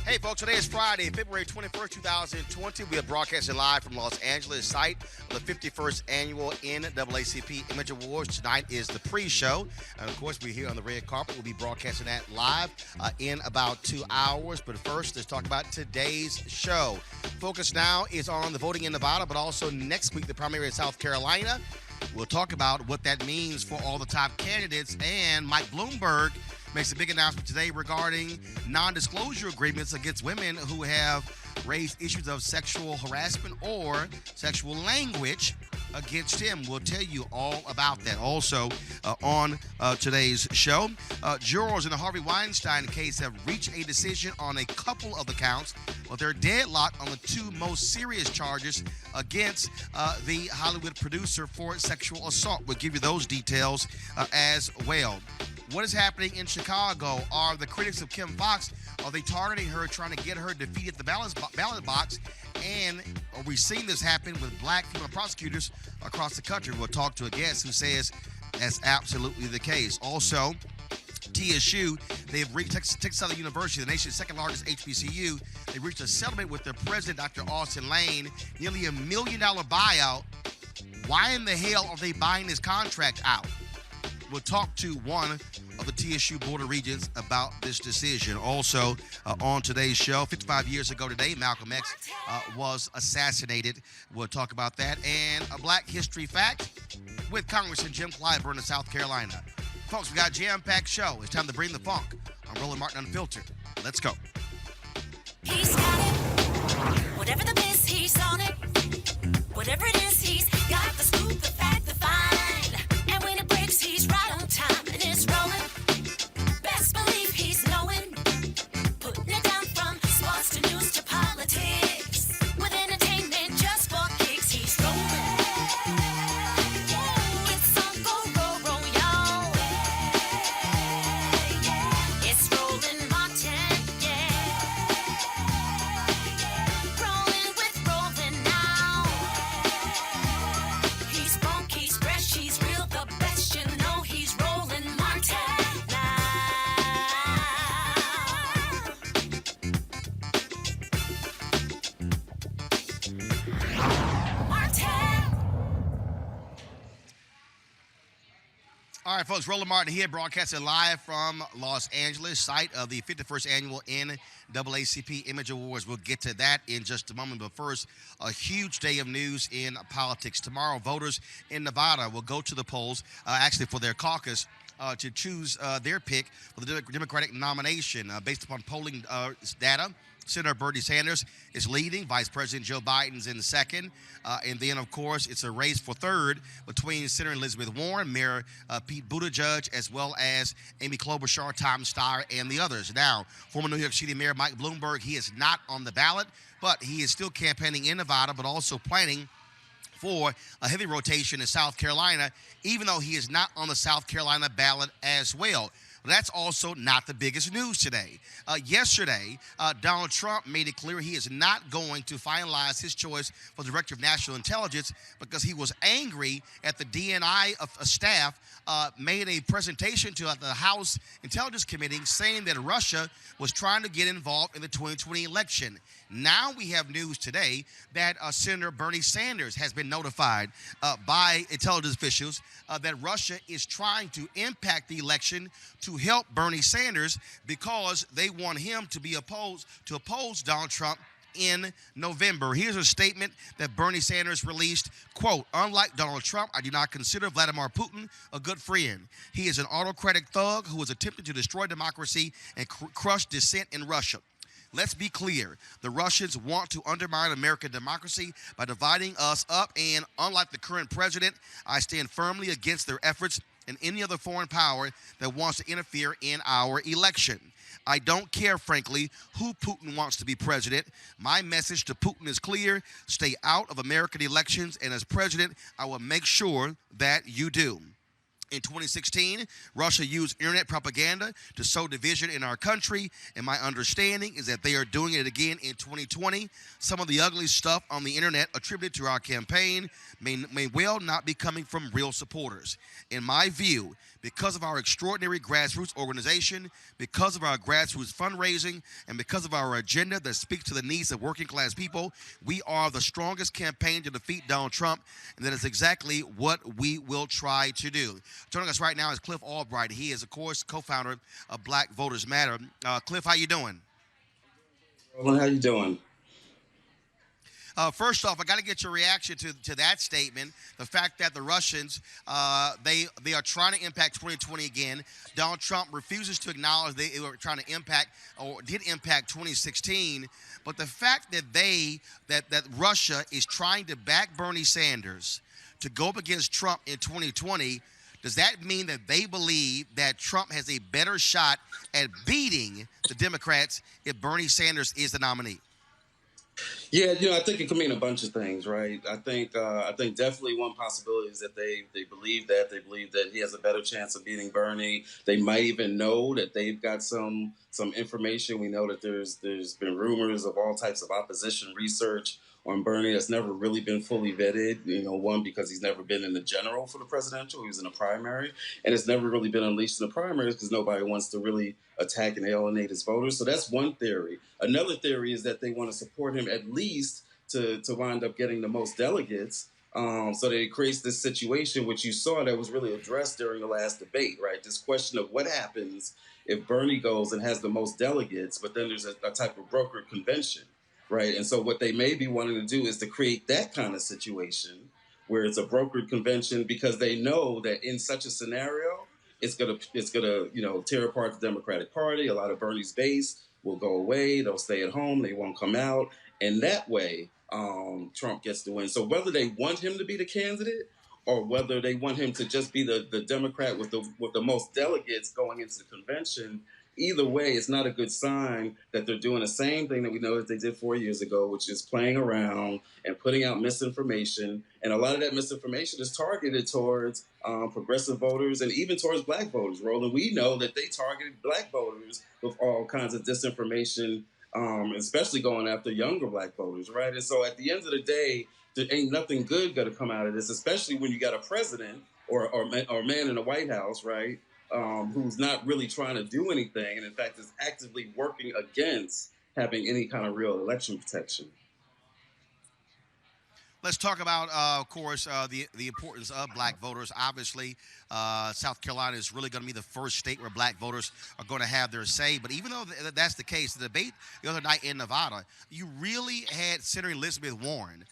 Hey, folks, today is Friday, February 21st, 2020. We are broadcasting live from Los Angeles, site of the 51st Annual NAACP Image Awards. Tonight is the pre-show. And, of course, we're here on the red carpet. We'll be broadcasting that live in about 2 hours. But first, let's talk about today's show. Focus now is on the voting in Nevada, but also next week, the primary in South Carolina. We'll talk about what that means for all the top candidates. And Mike Bloomberg makes a big announcement today regarding non-disclosure agreements against women who have raised issues of sexual harassment or sexual language against him. We'll tell you all about that. Also, on today's show, jurors in the Harvey Weinstein case have reached a decision on a couple of the counts, but they're deadlocked on the two most serious charges against the Hollywood producer for sexual assault. We'll give you those details as well. What is happening in Chicago? Are the critics of Kim Foxx, are they targeting her, trying to get her defeated at the ballot box? And are we seeing this happen with black female prosecutors across the country? We'll talk to a guest who says that's absolutely the case. Also, TSU, they've reached Texas Southern University, the nation's second largest HBCU. They reached a settlement with their president, Dr. Austin Lane, nearly $1 million buyout. Why in the hell are they buying this contract out? We'll talk to one of the TSU Board of Regents about this decision. Also, on today's show, 55 years ago today, Malcolm X was assassinated. We'll talk about that. And a Black History fact with Congressman Jim Clyburn of South Carolina. Folks, we got a jam-packed show. It's time to bring the funk. I'm Roland Martin Unfiltered. Let's go. He's got it. Whatever the biz, he's on it. Whatever it is, he's got the scoop, the fact, the find. And when it breaks, he's right on time and it's rolling. Best believe he's knowing. Putting it down from sports to news to politics. With entertainment just for kicks, he's rolling. It's on go, y'all. It's Roland Martin, Rolling with Roland now. He's funk, he's fresh, he's real, the best, you know he's Roland Martin now. Martin. All right, folks, Roland Martin here, broadcasting live from Los Angeles, site of the 51st Annual NAACP Image Awards. We'll get to that in just a moment, but first, a huge day of news in politics. Tomorrow, voters in Nevada will go to the polls, actually for their caucus, to choose their pick for the Democratic nomination. Based upon polling data, Senator Bernie Sanders is leading. Vice President Joe Biden's in second. And then, of course, it's a race for third between Senator Elizabeth Warren, Mayor Pete Buttigieg, as well as Amy Klobuchar, Tom Steyer, and the others. Now, former New York City Mayor Mike Bloomberg, he is not on the ballot, but he is still campaigning in Nevada, but also planning for a heavy rotation in South Carolina, even though he is not on the South Carolina ballot as well. But that's also not the biggest news today. Yesterday, Donald Trump made it clear he is not going to finalize his choice for the Director of National Intelligence because he was angry at the DNI staff made a presentation to the House Intelligence Committee saying that Russia was trying to get involved in the 2020 election. Now we have news today that Senator Bernie Sanders has been notified by intelligence officials that Russia is trying to impact the election to help Bernie Sanders because they want him to oppose Donald Trump in November. Here's a statement that Bernie Sanders released, quote, "Unlike Donald Trump, I do not consider Vladimir Putin a good friend. He is an autocratic thug who is attempting to destroy democracy and crush dissent in Russia. Let's be clear. The Russians want to undermine American democracy by dividing us up, and unlike the current president, I stand firmly against their efforts and any other foreign power that wants to interfere in our election. I don't care, frankly, who Putin wants to be president. My message to Putin is clear. Stay out of American elections, and as president, I will make sure that you do." In 2016, Russia used internet propaganda to sow division in our country, and my understanding is that they are doing it again in 2020. Some of the ugly stuff on the internet attributed to our campaign may well not be coming from real supporters. In my view, because of our extraordinary grassroots organization, because of our grassroots fundraising, and because of our agenda that speaks to the needs of working class people, we are the strongest campaign to defeat Donald Trump, and that is exactly what we will try to do. Joining us right now is Cliff Albright. He is, of course, co-founder of Black Voters Matter. Cliff, how you doing? Roland, how you doing? First off, I got to get your reaction to that statement. The fact that the Russians they are trying to impact 2020 again. Donald Trump refuses to acknowledge they were trying to impact or did impact 2016. But the fact that that Russia is trying to back Bernie Sanders to go up against Trump in 2020. Does that mean that they believe that Trump has a better shot at beating the Democrats if Bernie Sanders is the nominee? Yeah, I think it could mean a bunch of things, right? I think definitely one possibility is that they believe that he has a better chance of beating Bernie. They might even know that they've got some information. We know that there's been rumors of all types of opposition research on Bernie that's never really been fully vetted. One, because he's never been in the general for the presidential. He was in a primary, and it's never really been unleashed in the primaries because nobody wants to really attack and alienate his voters. So that's one theory. Another theory is that they want to support him at least to wind up getting the most delegates. So that it creates this situation, which you saw that was really addressed during the last debate, right? This question of what happens if Bernie goes and has the most delegates, but then there's a type of brokered convention, right? And so what they may be wanting to do is to create that kind of situation where it's a brokered convention, because they know that in such a scenario, it's gonna tear apart the Democratic Party. A lot of Bernie's base will go away. They'll stay at home. They won't come out, and that way, Trump gets the win. So whether they want him to be the candidate or whether they want him to just be the Democrat with the most delegates going into the convention, either way, it's not a good sign that they're doing the same thing that we know that they did 4 years ago, which is playing around and putting out misinformation. And a lot of that misinformation is targeted towards progressive voters and even towards black voters. Roland, we know that they targeted black voters with all kinds of disinformation, especially going after younger black voters, right? And so at the end of the day, there ain't nothing good going to come out of this, especially when you got a president or man in the White House, right, who's not really trying to do anything, and in fact is actively working against having any kind of real election protection. Let's talk about, of course, the importance of black voters. Obviously, South Carolina is really going to be the first state where black voters are going to have their say. But even though that's the case, the debate the other night in Nevada, you really had Senator Elizabeth Warren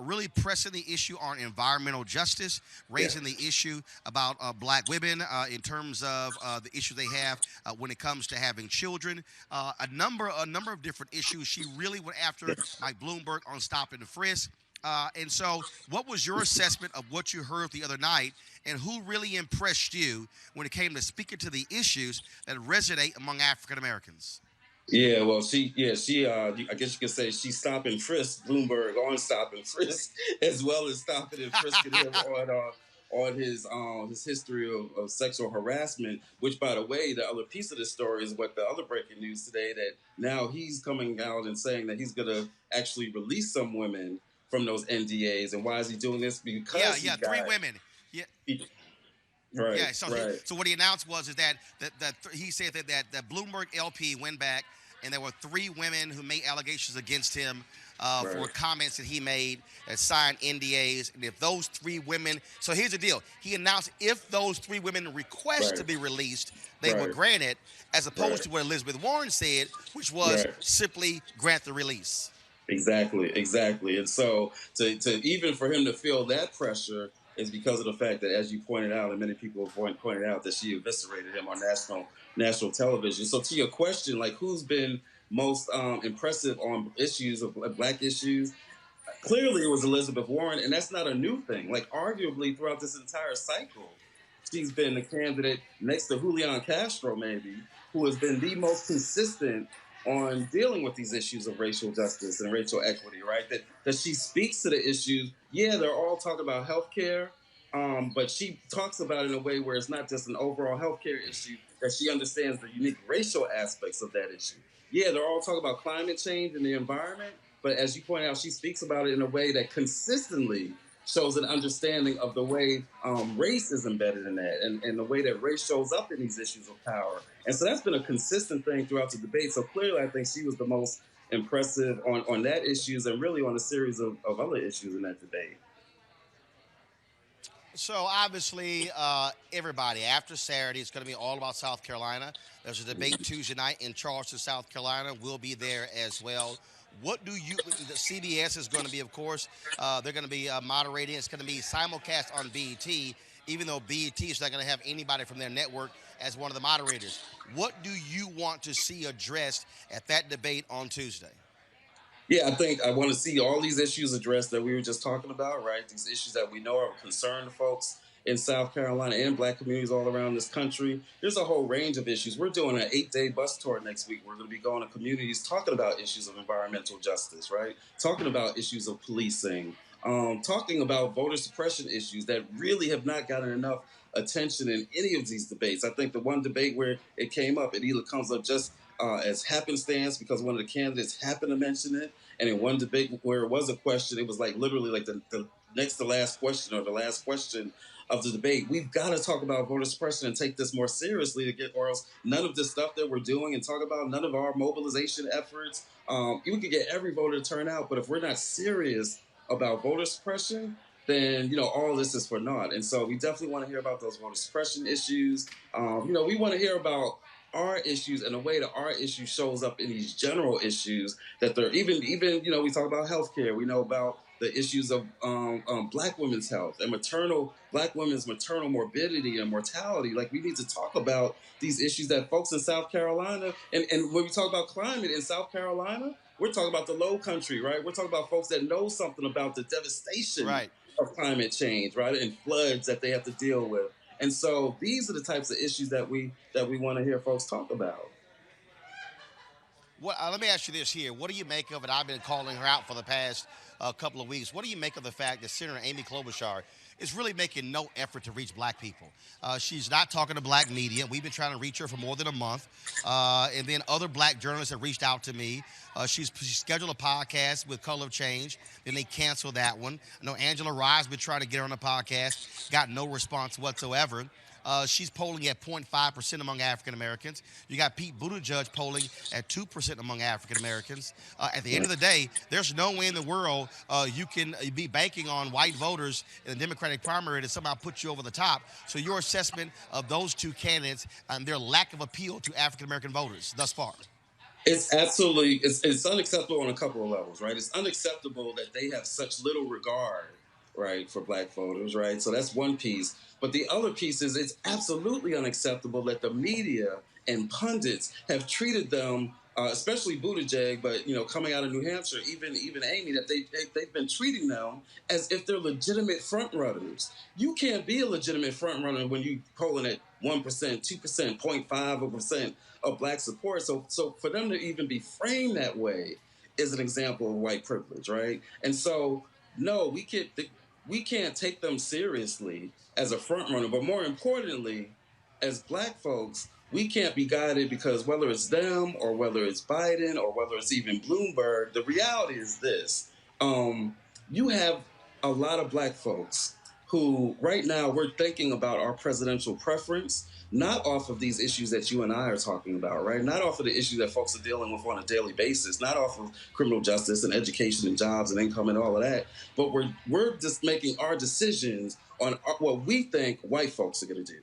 really pressing the issue on environmental justice, raising the issue about black women in terms of the issues they have when it comes to having children. A number of different issues. She really went after Mike Bloomberg on stop and frisk. And so what was your assessment of what you heard the other night, and who really impressed you when it came to speaking to the issues that resonate among African Americans? Yeah, well, I guess you could say she stopped and frisked Bloomberg on stop and frisk, as well as stopping and frisking him on his history of sexual harassment. Which, by the way, the other piece of the story is what the other breaking news today, that now he's coming out and saying that he's going to actually release some women from those NDAs. And why is he doing this? Because three women. Yeah. Right. Yeah. So what he announced was that he said that Bloomberg LP went back, and there were three women who made allegations against him for comments that he made that signed NDAs. And if those three women, so here's the deal: he announced if those three women request to be released, they were granted, as opposed to what Elizabeth Warren said, which was simply grant the release. Exactly. And so to even for him to feel that pressure is because of the fact that, as you pointed out, and many people have pointed out, that she eviscerated him on national television. So to your question, like, who's been most impressive on issues of black issues? Clearly it was Elizabeth Warren, and that's not a new thing. Like, arguably throughout this entire cycle, she's been the candidate next to Julian Castro, maybe, who has been the most consistent on dealing with these issues of racial justice and racial equity, right? That she speaks to the issues. Yeah, they're all talking about healthcare, But she talks about it in a way where it's not just an overall healthcare issue, that she understands the unique racial aspects of that issue. Yeah, they're all talking about climate change and the environment, but as you point out, she speaks about it in a way that consistently shows an understanding of the way race is embedded in that, and the way that race shows up in these issues of power. And so that's been a consistent thing throughout the debate. So clearly, I think she was the most impressive on that issues and really on a series of other issues in that debate. So obviously, everybody after Saturday, it's going to be all about South Carolina. There's a debate Tuesday night in Charleston, South Carolina. We'll be there as well. What do you? The CBS is going to be, of course, they're going to be moderating. It's going to be simulcast on BET, even though BET is not going to have anybody from their network as one of the moderators. What do you want to see addressed at that debate on Tuesday? Yeah, I think I want to see all these issues addressed that we were just talking about, right? These issues that we know are concern to folks in South Carolina and Black communities all around this country. There's a whole range of issues. We're doing an 8-day bus tour next week. We're going to be going to communities talking about issues of environmental justice, right? Talking about issues of policing, talking about voter suppression issues that really have not gotten enough attention in any of these debates. I think the one debate where it came up, it either comes up just as happenstance because one of the candidates happened to mention it. And in one debate where it was a question, it was like literally like the next to last question or the last question of the debate. We've got to talk about voter suppression and take this more seriously to get, or else none of this stuff that we're doing and talk about, none of our mobilization efforts, we could get every voter to turn out. But if we're not serious about voter suppression, then all this is for naught. And so we definitely want to hear about those voter suppression issues. We want to hear about our issues and the way that our issue shows up in these general issues that they're even we talk about healthcare. We know about the issues of Black women's health and Black women's maternal morbidity and mortality. Like, we need to talk about these issues that folks in South Carolina and when we talk about climate in South Carolina, we're talking about the Low Country, right? We're talking about folks that know something about the devastation Right. of climate change, right, and floods that they have to deal with. And so these are the types of issues that we want to hear folks talk about. Let me ask you this here. What do you make of it? I've been calling her out for the past couple of weeks. What do you make of the fact that Senator Amy Klobuchar is really making no effort to reach Black people? She's not talking to Black media. We've been trying to reach her for more than a month. And then other Black journalists have reached out to me. She's scheduled a podcast with Color of Change. Then they canceled that one. I know Angela Rye's been trying to get her on the podcast. Got no response whatsoever. She's polling at 0.5% among African Americans. You got Pete Buttigieg polling at 2% among African Americans. At the end of the day, there's no way in the world you can be banking on white voters in the Democratic primary to somehow put you over the top. So your assessment of those two candidates and their lack of appeal to African American voters thus far? It's absolutely, it's unacceptable on a couple of levels, right? It's unacceptable that they have such little regard, right, for Black voters, right? So that's one piece. But the other piece is it's absolutely unacceptable that the media and pundits have treated them, especially Buttigieg, but coming out of New Hampshire, even Amy, that they've been treating them as if they're legitimate front runners. You can't be a legitimate front runner when you polling at 1%, 2%, 0.5% of Black support. So for them to even be framed that way is an example of white privilege, right? And so no, we can't take them seriously as a front runner, but more importantly, as Black folks, we can't be guided because whether it's them or whether it's Biden or whether it's even Bloomberg, the reality is this. You have a lot of Black folks who right now we're thinking about our presidential preference, not off of these issues that you and I are talking about, right? Not off of the issues that folks are dealing with on a daily basis, not off of criminal justice and education and jobs and income and all of that, but we're just making our decisions on what we think white folks are going to do.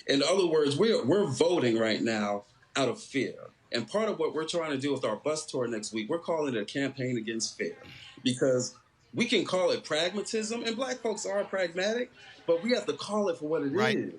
In other words, we're voting right now out of fear. And part of what we're trying to do with our bus tour next week, we're calling it a campaign against fear, because we can call it pragmatism, and Black folks are pragmatic, but we have to call it for what it is.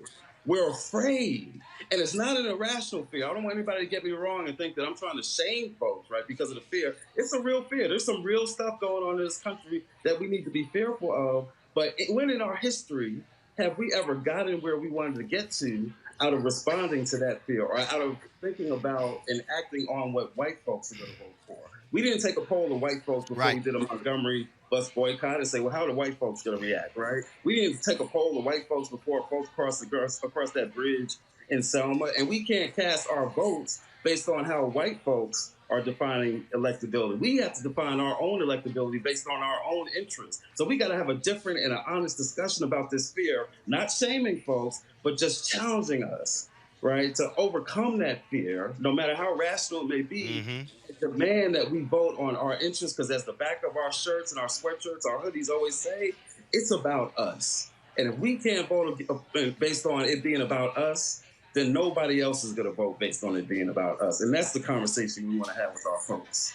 We're afraid, and it's not an irrational fear. I don't want anybody to get me wrong and think that I'm trying to shame folks, right, because of the fear. It's a real fear. There's some real stuff going on in this country that we need to be fearful of, but when in our history have we ever gotten where we wanted to get to out of responding to that fear or out of thinking about and acting on what white folks are going to vote for? We didn't take a poll of white folks before Right. we did a Montgomery bus boycott and say, well, how are the white folks going to react, right? We didn't take a poll of white folks before folks across that bridge in Selma, and we can't cast our votes based on how white folks are defining electability. We have to define our own electability based on our own interests. So we got to have a different and an honest discussion about this fear, not shaming folks, but just challenging us, right, to overcome that fear, no matter how rational it may be. Demand that we vote on our interests, because as the back of our shirts and our sweatshirts, our hoodies always say, it's about us. And if we can't vote based on it being about us, then nobody else is going to vote based on it being about us. And that's the conversation we want to have with our folks.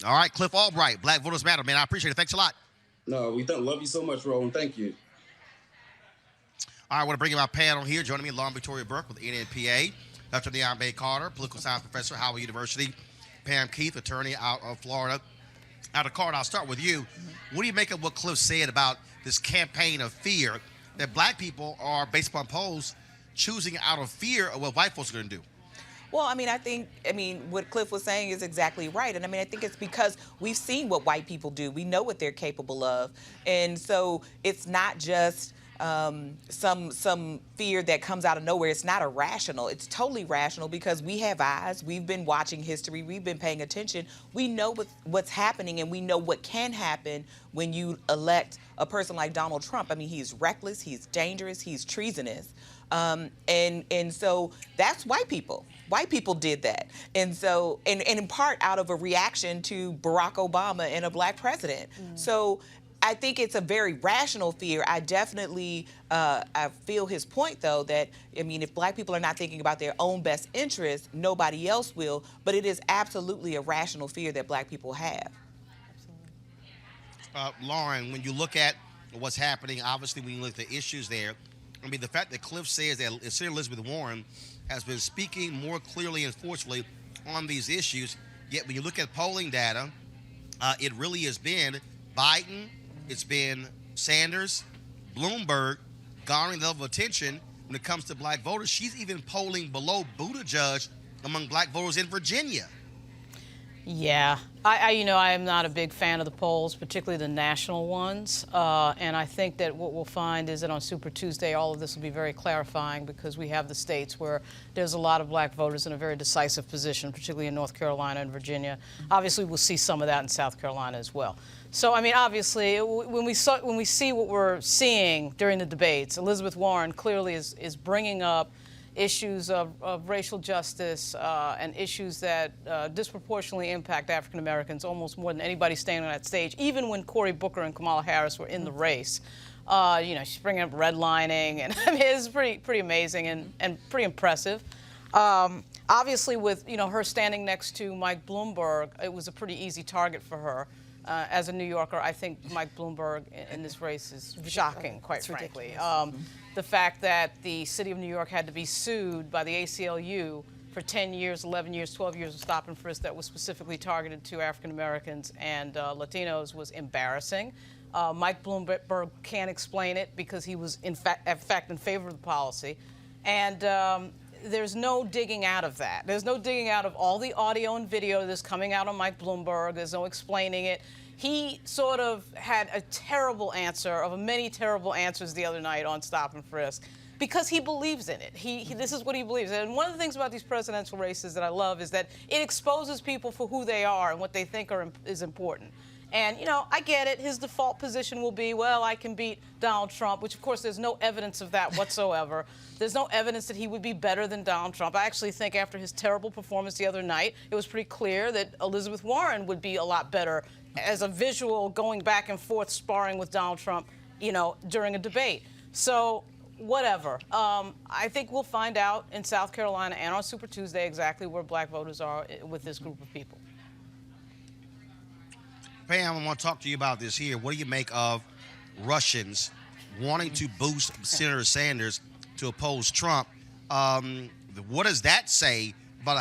All right, Cliff Albright, Black Voters Matter, man. I appreciate it. Thanks a lot. No, we don't. Love you so much, Roland. Thank you. All right, I want to bring in my panel here. Joining me, Lauren Victoria Burke with NNPA, Dr. Neon Bay Carter, political science professor at Howard University, Pam Keith, attorney out of Florida. Out of Carter, I'll start with you. What do you make of what Cliff said about this campaign of fear that black people are, based upon polls, choosing out of fear of what white folks are going to do? Well, I mean, what Cliff was saying is exactly right. And I mean, I think it's because we've seen what white people do. We know what they're capable of. And so it's not just some fear that comes out of nowhere. It's not irrational. It's totally rational because we have eyes. We've been watching history. We've been paying attention. We know what's happening, and we know what can happen when you elect a person like Donald Trump. I mean, he's reckless. He's dangerous. He's treasonous. And so that's white people. White people did that. And so, and in part out of a reaction to Barack Obama and a black president. So I think it's a very rational fear. I definitely I feel his point, though, that, I mean, if black people are not thinking about their own best interests, nobody else will. But it is absolutely a rational fear that black people have. Lauren, when you look at what's happening, obviously when you look at the issues there, I mean, the fact that Cliff says that Senator Elizabeth Warren has been speaking more clearly and forcefully on these issues, yet when you look at polling data, it really has been Biden, it's been Sanders, Bloomberg garnering the level of attention when it comes to black voters. She's even polling below Buttigieg among black voters in Virginia. Yeah, I am not a big fan of the polls, particularly the national ones. And I think that what we'll find is that on Super Tuesday, all of this will be very clarifying because we have the states where there's a lot of black voters in a very decisive position, particularly in North Carolina and Virginia. Obviously, we'll see some of that in South Carolina as well. So, I mean, obviously, when we see what we're seeing during the debates, Elizabeth Warren clearly is bringing up issues of racial justice and issues that disproportionately impact African Americans almost more than anybody standing on that stage. Even when Cory Booker and Kamala Harris were in the race, she's bringing up redlining, and I mean, it's pretty amazing and pretty impressive. Obviously, with her standing next to Mike Bloomberg, it was a pretty easy target for her. As a New Yorker, I think Mike Bloomberg in this race is shocking, quite frankly. The fact that the city of New York had to be sued by the ACLU for 10 years, 11 years, 12 years of stop and frisk that was specifically targeted to African Americans and Latinos was embarrassing. Mike Bloomberg can't explain it because he was in fact in favor of the policy. And there's no digging out of that. There's no digging out of all the audio and video that's coming out on Mike Bloomberg. There's no explaining it. He sort of had a terrible answer of many terrible answers the other night on stop and frisk because he believes in it. This is what he believes in. And one of the things about these presidential races that I love is that it exposes people for who they are and what they think is important. And, I get it. His default position will be, well, I can beat Donald Trump, which, of course, there's no evidence of that whatsoever. There's no evidence that he would be better than Donald Trump. I actually think after his terrible performance the other night, it was pretty clear that Elizabeth Warren would be a lot better as a visual going back and forth sparring with Donald Trump, during a debate. So whatever. I think we'll find out in South Carolina and on Super Tuesday exactly where black voters are with this group of people. Pam, I want to talk to you about this here. What do you make of Russians wanting to boost Senator Sanders to oppose Trump? What does that say about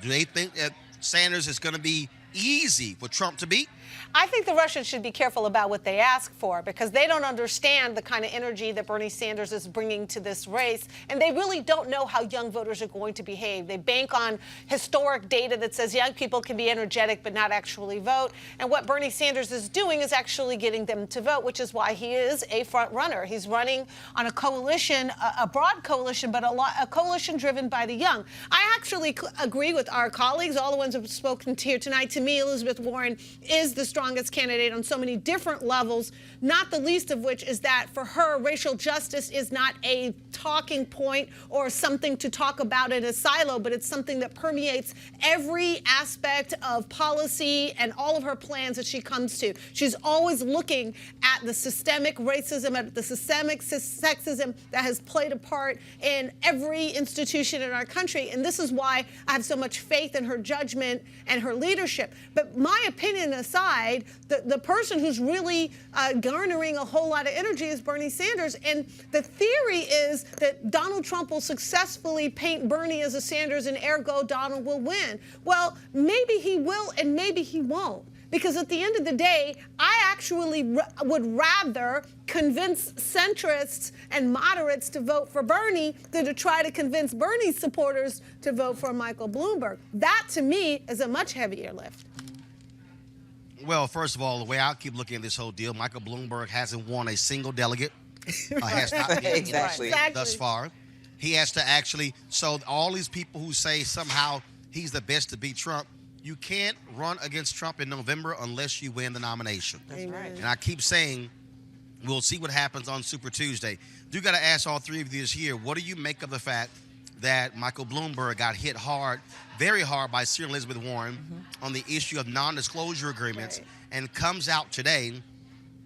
do they think that Sanders is going to be easy for Trump to beat? I think the Russians should be careful about what they ask for because they don't understand the kind of energy that Bernie Sanders is bringing to this race, and they really don't know how young voters are going to behave. They bank on historic data that says young people can be energetic but not actually vote, and what Bernie Sanders is doing is actually getting them to vote, which is why he is a front runner. He's running on a coalition, a broad coalition, but a coalition driven by the young. I actually agree with our colleagues, all the ones who have spoken here tonight. To me, Elizabeth Warren is the strongest candidate on so many different levels, not the least of which is that for her, racial justice is not a talking point or something to talk about in a silo, but it's something that permeates every aspect of policy and all of her plans that she comes to. She's always looking at the systemic racism, at the systemic sexism that has played a part in every institution in our country, and this is why I have so much faith in her judgment and her leadership. But my opinion aside, the person who's really garnering a whole lot of energy is Bernie Sanders, and the theory is that Donald Trump will successfully paint Bernie as a Sanders, and ergo Donald will win. Well, maybe he will and maybe he won't. Because at the end of the day, I actually would rather convince centrists and moderates to vote for Bernie than to try to convince Bernie's supporters to vote for Michael Bloomberg. That, to me, is a much heavier lift. Well, first of all, the way I keep looking at this whole deal, Michael Bloomberg hasn't won a single delegate. Has not been Exactly. thus far. He has to actually, so all these people who say somehow he's the best to beat Trump, you can't run against Trump in November unless you win the nomination. That's right. And I keep saying, we'll see what happens on Super Tuesday. Do got to ask all three of you this year, what do you make of the fact that Michael Bloomberg got hit hard, very hard by Senator Elizabeth Warren on the issue of non-disclosure agreements, and comes out today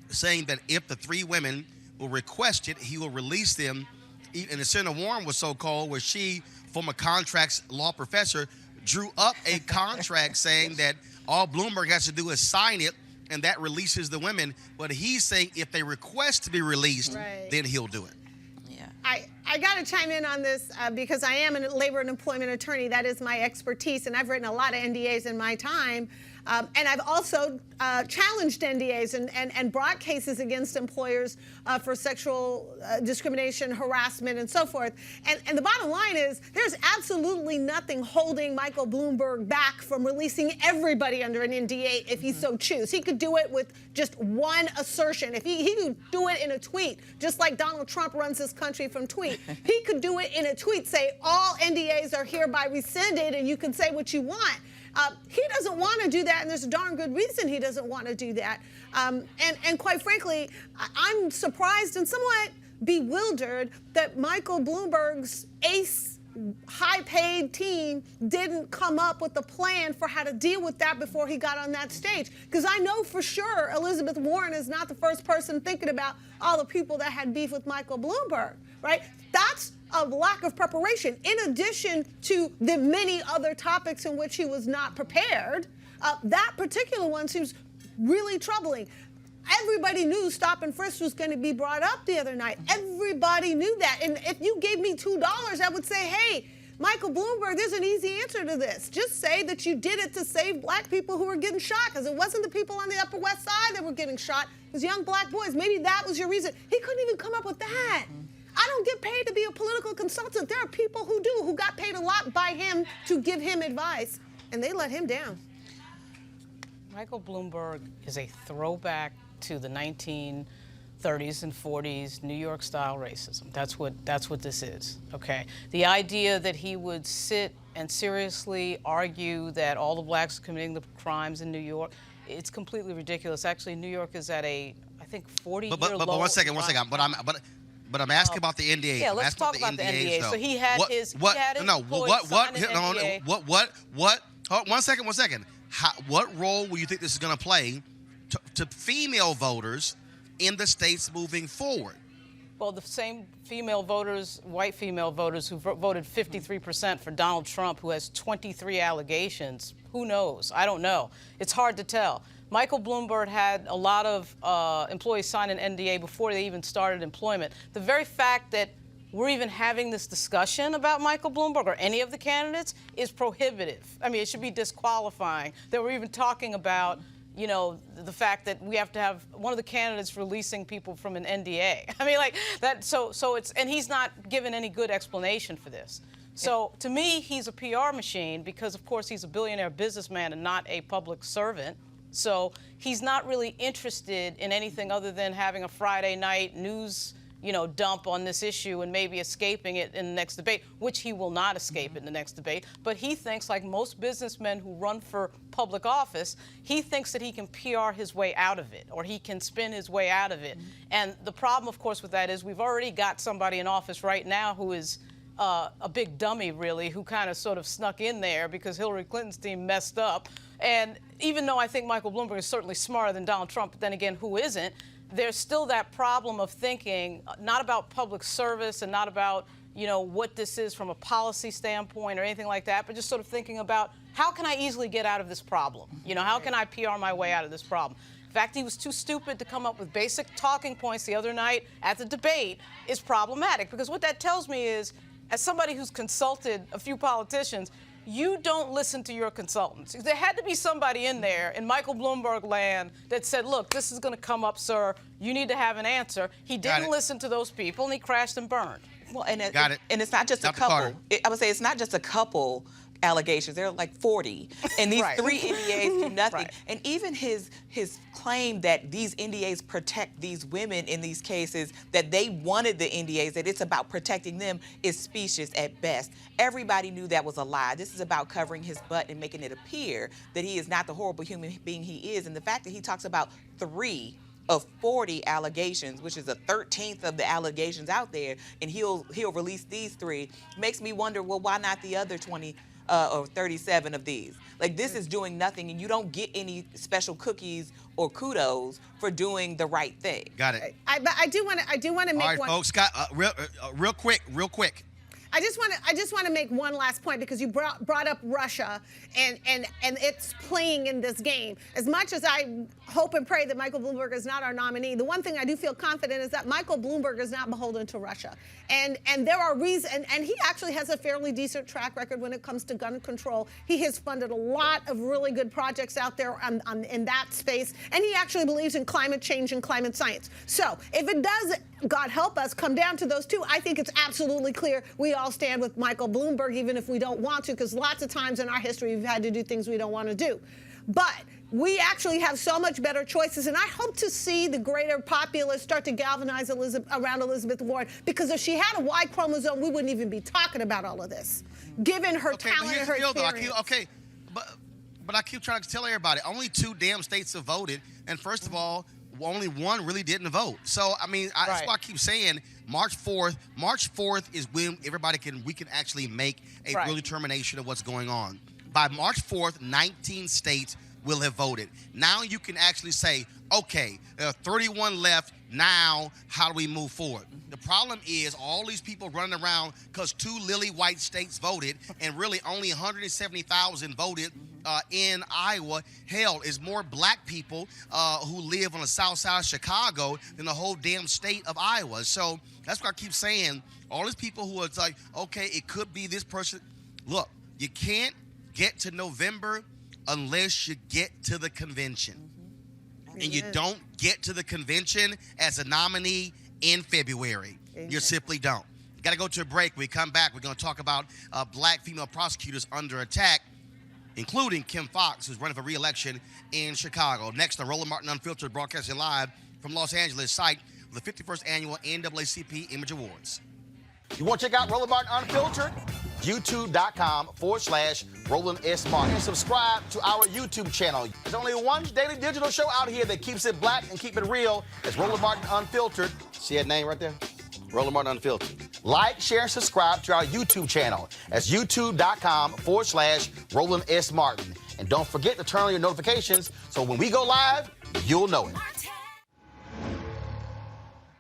saying that if the three women will request it, he will release them. And the Senator Warren was so cold where she, former contracts law professor, drew up a contract saying that all Bloomberg has to do is sign it, and that releases the women. But he's saying if they request to be released, then he'll do it. Yeah. I got to chime in on this because I am a labor and employment attorney. That is my expertise, and I've written a lot of NDAs in my time. And I've also challenged NDAs and brought cases against employers for sexual discrimination, harassment, and so forth. And the bottom line is there's absolutely nothing holding Michael Bloomberg back from releasing everybody under an NDA if he so choose. He could do it with just one assertion. If he could do it in a tweet, just like Donald Trump runs this country from tweet. He could do it in a tweet, say all NDAs are hereby rescinded, and you can say what you want. He doesn't want to do that, and there's a darn good reason he doesn't want to do that. And quite frankly, I'm surprised and somewhat bewildered that Michael Bloomberg's ace high-paid team didn't come up with a plan for how to deal with that before he got on that stage. Because I know for sure Elizabeth Warren is not the first person thinking about all the people that had beef with Michael Bloomberg, right? That's a lack of preparation. In addition to the many other topics in which he was not prepared, that particular one seems really troubling. Everybody knew stop and frisk was going to be brought up the other night. Everybody knew that. And if you gave me $2, I would say, hey, Michael Bloomberg, there's an easy answer to this. Just say that you did it to save black people who were getting shot, because it wasn't the people on the Upper West Side that were getting shot. It was young black boys. Maybe that was your reason. He couldn't even come up with that. I don't get paid to be a political consultant. There are people who do, who got paid a lot by him to give him advice, and they let him down. Michael Bloomberg is a throwback to the 1930s and 40s New York-style racism. That's what this is, okay? The idea that he would sit and seriously argue that all the blacks are committing the crimes in New York, it's completely ridiculous. Actually, New York is at a, I think, 40-year low. But one second. But I'm asking about the NDA. Yeah, let's talk about the NDA. So he had his employees sign an NDA. One second. What role will you think this is going to play to female voters in the states moving forward? Well, the same female voters, white female voters who voted 53% for Donald Trump, who has 23 allegations. Who knows? I don't know. It's hard to tell. Michael Bloomberg had a lot of employees sign an NDA before they even started employment. The very fact that we're even having this discussion about Michael Bloomberg or any of the candidates is prohibitive. I mean, it should be disqualifying that we're even talking about you know, the fact that we have to have one of the candidates releasing people from an NDA. I mean, like that. So it's, and he's not given any good explanation for this. So to me, he's a PR machine because, of course, he's a billionaire businessman and not a public servant. So he's not really interested in anything other than having a Friday night news, you know, dump on this issue and maybe escaping it in the next debate, which he will not escape in the next debate. But he thinks, like most businessmen who run for public office, he thinks that he can PR his way out of it, or he can spin his way out of it. And the problem, of course, with that is we've already got somebody in office right now who is a big dummy, really, who kind of sort of snuck in there because Hillary Clinton's team messed up. And even though I think Michael Bloomberg is certainly smarter than Donald Trump, but then again, who isn't? There's still that problem of thinking not about public service and not about, you know, what this is from a policy standpoint or anything like that, but just sort of thinking about how can I easily get out of this problem? You know, how can I PR my way out of this problem? In fact, he was too stupid to come up with basic talking points the other night at the debate is problematic, because what that tells me is, as somebody who's consulted a few politicians, you don't listen to your consultants. There had to be somebody in there in Michael Bloomberg land that said, look, this is going to come up, sir. You need to have an answer. He didn't listen to those people, and he crashed and burned. Well, and it's not just a couple. I would say it's not just a couple allegations. There are like 40, and these 3 NDAs do nothing. And even his claim that these NDAs protect these women in these cases, that they wanted the NDAs, that it's about protecting them, is specious at best. Everybody knew that was a lie. This is about covering his butt and making it appear that he is not the horrible human being he is. And the fact that he talks about 3 of 40 allegations, which is a 13th of the allegations out there, and he'll release these 3, makes me wonder, well, why not the other 20 or 37 of these? Like, this is doing nothing, and you don't get any special cookies or kudos for doing the right thing. Got it. But I do want to make all right, one. folks, Scott, real quick. I just want to make one last point, because you brought up Russia and it's playing in this game. As much as I hope and pray that Michael Bloomberg is not our nominee, the one thing I do feel confident is that Michael Bloomberg is not beholden to Russia. And there are reasons, and he actually has a fairly decent track record when it comes to gun control. He has funded a lot of really good projects out there in that space, and he actually believes in climate change and climate science. So if it does, God help us, come down to those 2, I think it's absolutely clear we all stand with Michael Bloomberg, even if we don't want to, because lots of times in our history we've had to do things we don't want to do. But we actually have so much better choices, and I hope to see the greater populace start to galvanize around Elizabeth Warren, because if she had a Y chromosome, we wouldn't even be talking about all of this, given her talent and her experience. But I keep trying to tell everybody, only 2 damn states have voted, and first of all, only 1 really didn't vote. So, I mean, that's why I keep saying March 4th. March 4th is when we can actually make a real determination of what's going on. By March 4th, 19 states will have voted. Now you can actually say, okay, there are 31 left. Now, how do we move forward? The problem is all these people running around because 2 lily white states voted, and really only 170,000 voted in Iowa. Hell, is more black people who live on the south side of Chicago than the whole damn state of Iowa. So that's what I keep saying. All these people who are like, okay, it could be this person. Look, you can't get to November unless you get to the convention. And you don't get to the convention as a nominee in February. You simply don't. Got to go to a break. When we come back, we're going to talk about black female prosecutors under attack, including Kim Foxx, who's running for re-election in Chicago. Next, the Roland Martin Unfiltered, broadcasting live from Los Angeles, site of the 51st Annual NAACP Image Awards. You want to check out Roland Martin Unfiltered? YouTube.com/Roland S. Martin. And subscribe to our YouTube channel. There's only one daily digital show out here that keeps it black and keep it real. It's Roland Martin Unfiltered. See that name right there? Roland Martin Unfiltered. Like, share, and subscribe to our YouTube channel. That's YouTube.com/Roland S. Martin. And don't forget to turn on your notifications so when we go live, you'll know it.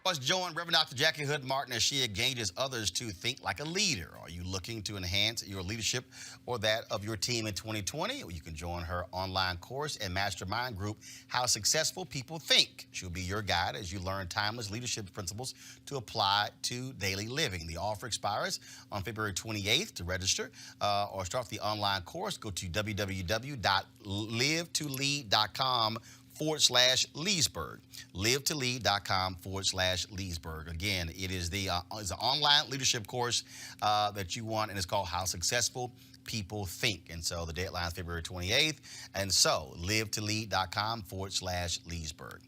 Let's join Reverend Dr. Jackie Hood Martin as she engages others to think like a leader. Are you looking to enhance your leadership or that of your team in 2020? You can join her online course and mastermind group, How Successful People Think. She'll be your guide as you learn timeless leadership principles to apply to daily living. The offer expires on February 28th. To register or start the online course, go to www.livetolead.com/Leesburg. livetolead.com/Leesburg. Again, it is it's an online leadership course that you want, and it's called How Successful People Think. And so the deadline is February 28th. And so livetolead.com/Leesburg.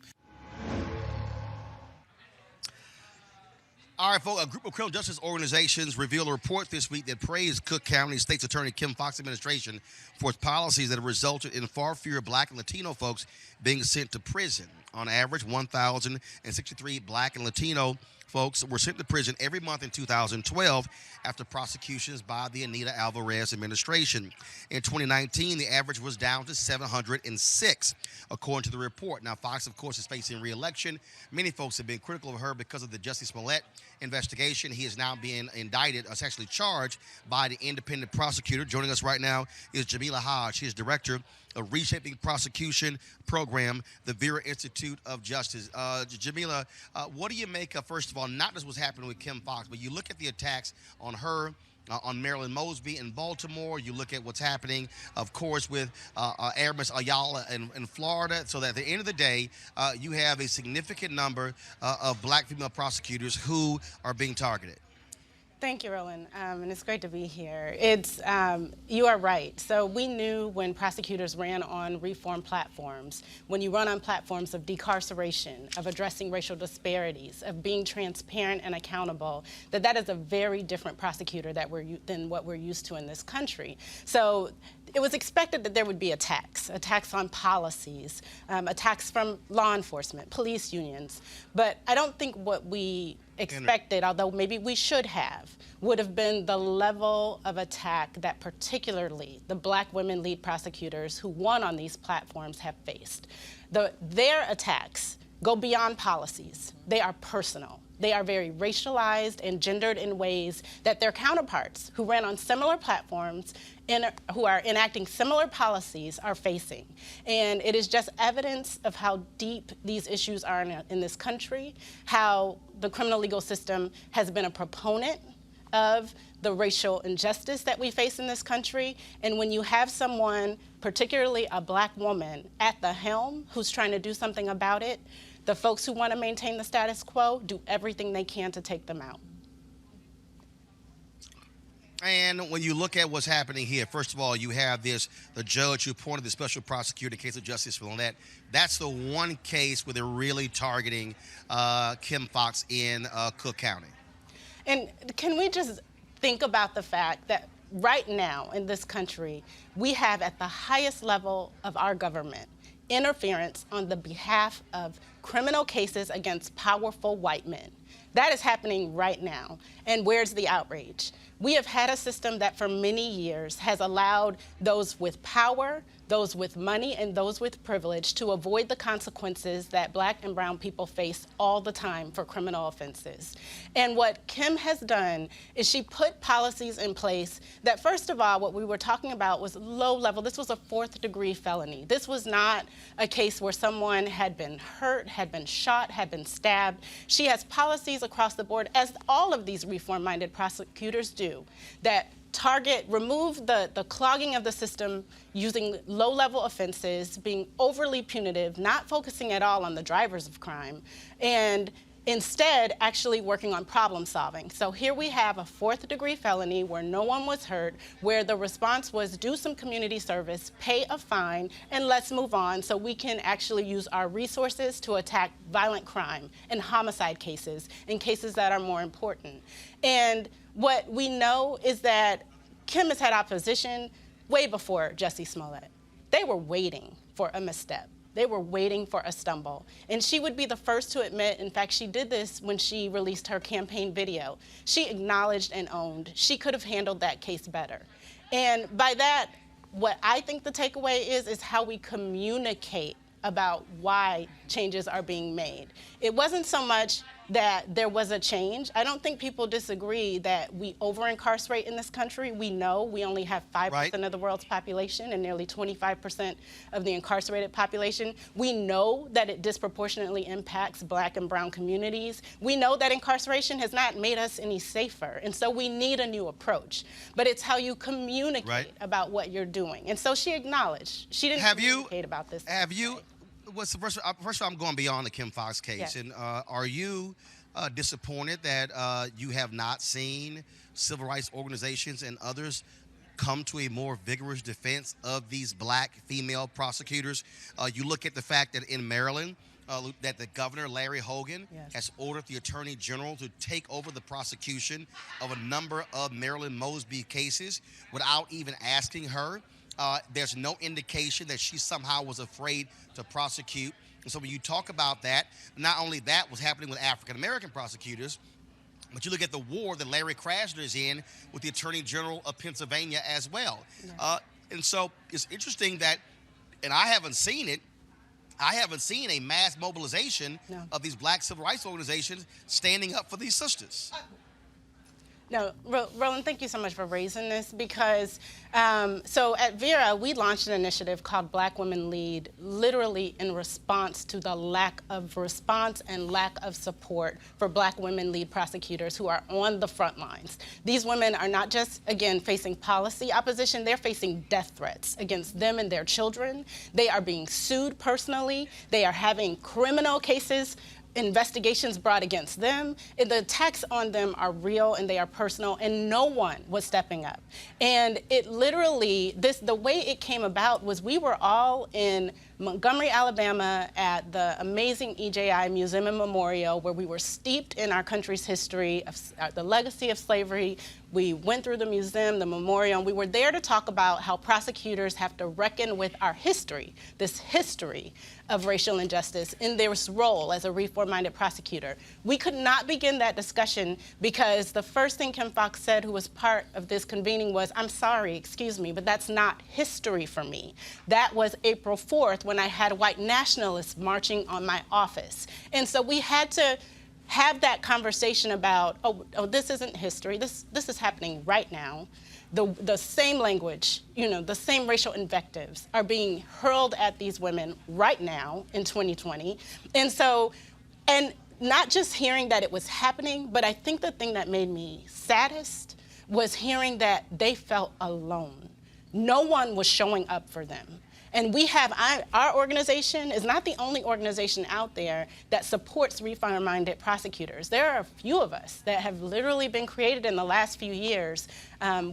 All right, folks, a group of criminal justice organizations revealed a report this week that praised Cook County State's Attorney Kim Foxx administration for its policies that have resulted in far fewer Black and Latino folks being sent to prison. On average, 1,063 Black and Latino folks were sent to prison every month in 2012 after prosecutions by the Anita Alvarez administration. In 2019, the average was down to 706, according to the report. Now, Foxx, of course, is facing re-election. Many folks have been critical of her because of the Jussie Smollett investigation. He is now being indicted, essentially charged by the independent prosecutor. Joining us right now is Jamila Hodge. She is director of Reshaping Prosecution Program, the Vera Institute of Justice. Jamila, what do you make of, first of all, not just what's happening with Kim Foxx, but you look at the attacks on her, on Marilyn Mosby in Baltimore. You look at what's happening, of course, with Aramis Ayala in Florida. So that at the end of the day, you have a significant number of Black female prosecutors who are being targeted. Thank you, Roland, and it's great to be here. You are right. So we knew when prosecutors ran on reform platforms, when you run on platforms of decarceration, of addressing racial disparities, of being transparent and accountable, that is a very different prosecutor than what we're used to in this country. So it was expected that there would be attacks on policies, attacks from law enforcement, police unions. But I don't think what we expected, although maybe we should have, would have been the level of attack that particularly the Black women lead prosecutors who won on these platforms have faced. Their attacks go beyond policies. They are personal. They are very racialized and gendered in ways that their counterparts who ran on similar platforms and who are enacting similar policies are facing. And it is just evidence of how deep these issues are in this country, how the criminal legal system has been a proponent of the racial injustice that we face in this country. And when you have someone, particularly a Black woman, at the helm who's trying to do something about it, the folks who want to maintain the status quo do everything they can to take them out. And when you look at what's happening here, first of all, you have the judge who appointed the special prosecutor in the case of Jussie Smollett. That's the one case where they're really targeting Kim Foxx in Cook County. And can we just think about the fact that right now in this country, we have at the highest level of our government interference on the behalf of criminal cases against powerful white men. That is happening right now. And where's the outrage? We have had a system that for many years has allowed those with power, those with money, and those with privilege to avoid the consequences that Black and brown people face all the time for criminal offenses. And what Kim has done is she put policies in place that, first of all, what we were talking about was low level. This was a 4th-degree felony. This was not a case where someone had been hurt, had been shot, had been stabbed. She has policies across the board, as all of these reform-minded prosecutors do, that remove the clogging of the system using low-level offenses, being overly punitive, not focusing at all on the drivers of crime, and instead actually working on problem solving. So here we have a 4th-degree felony where no one was hurt, where the response was do some community service, pay a fine, and let's move on so we can actually use our resources to attack violent crime and homicide cases and cases that are more important. And what we know is that Kim has had opposition way before Jussie Smollett. They were waiting for a misstep. They were waiting for a stumble. And she would be the first to admit, in fact, she did this when she released her campaign video. She acknowledged and owned she could have handled that case better. And by that, what I think the takeaway is how we communicate about why changes are being made. It wasn't so much that there was a change. I don't think people disagree that we over-incarcerate in this country. We know we only have 5% of the world's population and nearly 25% of the incarcerated population. We know that it disproportionately impacts Black and brown communities. We know that incarceration has not made us any safer, and so we need a new approach. But it's how you communicate about what you're doing. And so she acknowledged. She didn't communicate about this. Have you? What's the first of all, I'm going beyond the Kim Foxx case. Yes. And are you disappointed that you have not seen civil rights organizations and others come to a more vigorous defense of these Black female prosecutors? You look at the fact that in Maryland, that the governor, Larry Hogan, has ordered the attorney general to take over the prosecution of a number of Marilyn Mosby cases without even asking her. There's no indication that she somehow was afraid to prosecute. And so when you talk about that, not only that was happening with African-American prosecutors, but you look at the war that Larry Krasner is in with the Attorney General of Pennsylvania as well. And so it's interesting that, and I haven't seen it, I haven't seen a mass mobilization of these Black civil rights organizations standing up for these sisters. No, Roland, thank you so much for raising this because, so at Vera, we launched an initiative called Black Women Lead, literally in response to the lack of response and lack of support for Black women lead prosecutors who are on the front lines. These women are not just, again, facing policy opposition, they're facing death threats against them and their children. They are being sued personally. They are having criminal cases, investigations brought against them. The attacks on them are real and they are personal, and no one was stepping up. And it literally, the way it came about was we were all in Montgomery, Alabama at the amazing EJI Museum and Memorial, where we were steeped in our country's history, of the legacy of slavery. We went through the museum, the memorial, and we were there to talk about how prosecutors have to reckon with our history, this history of racial injustice in their role as a reform-minded prosecutor. We could not begin that discussion because the first thing Kim Foxx said, who was part of this convening, was, "I'm sorry, excuse me, but that's not history for me." That was April 4th when I had white nationalists marching on my office. And so we had to have that conversation about, oh, this isn't history. This is happening right now. The same language, the same racial invectives are being hurled at these women right now in 2020. And so, and not just hearing that it was happening, but I think the thing that made me saddest was hearing that they felt alone. No one was showing up for them. And we have, our organization is not the only organization out there that supports reform-minded prosecutors. There are a few of us that have literally been created in the last few years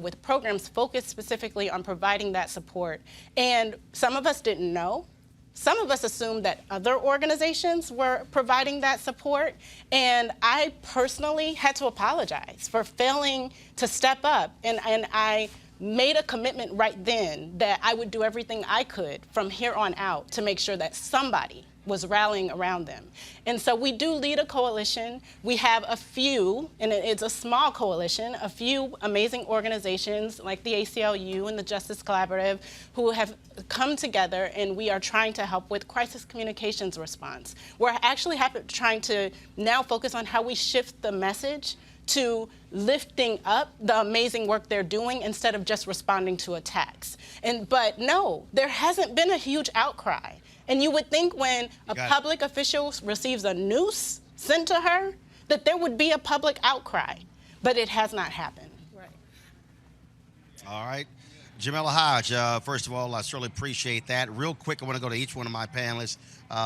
with programs focused specifically on providing that support. And some of us didn't know. Some of us assumed that other organizations were providing that support. And I personally had to apologize for failing to step up. And I made a commitment right then that I would do everything I could from here on out to make sure that somebody was rallying around them. And so we do lead a coalition. We have a few, and it's a small coalition, a few amazing organizations like the ACLU and the Justice Collaborative who have come together, and we are trying to help with crisis communications response. We're actually trying to now focus on how we shift the message to lifting up the amazing work they're doing instead of just responding to attacks. But no, there hasn't been a huge outcry. And you would think when a public official receives a noose sent to her, that there would be a public outcry. But it has not happened. Right. All right. Jamila Hodge, first of all, I certainly appreciate that. Real quick, I want to go to each one of my panelists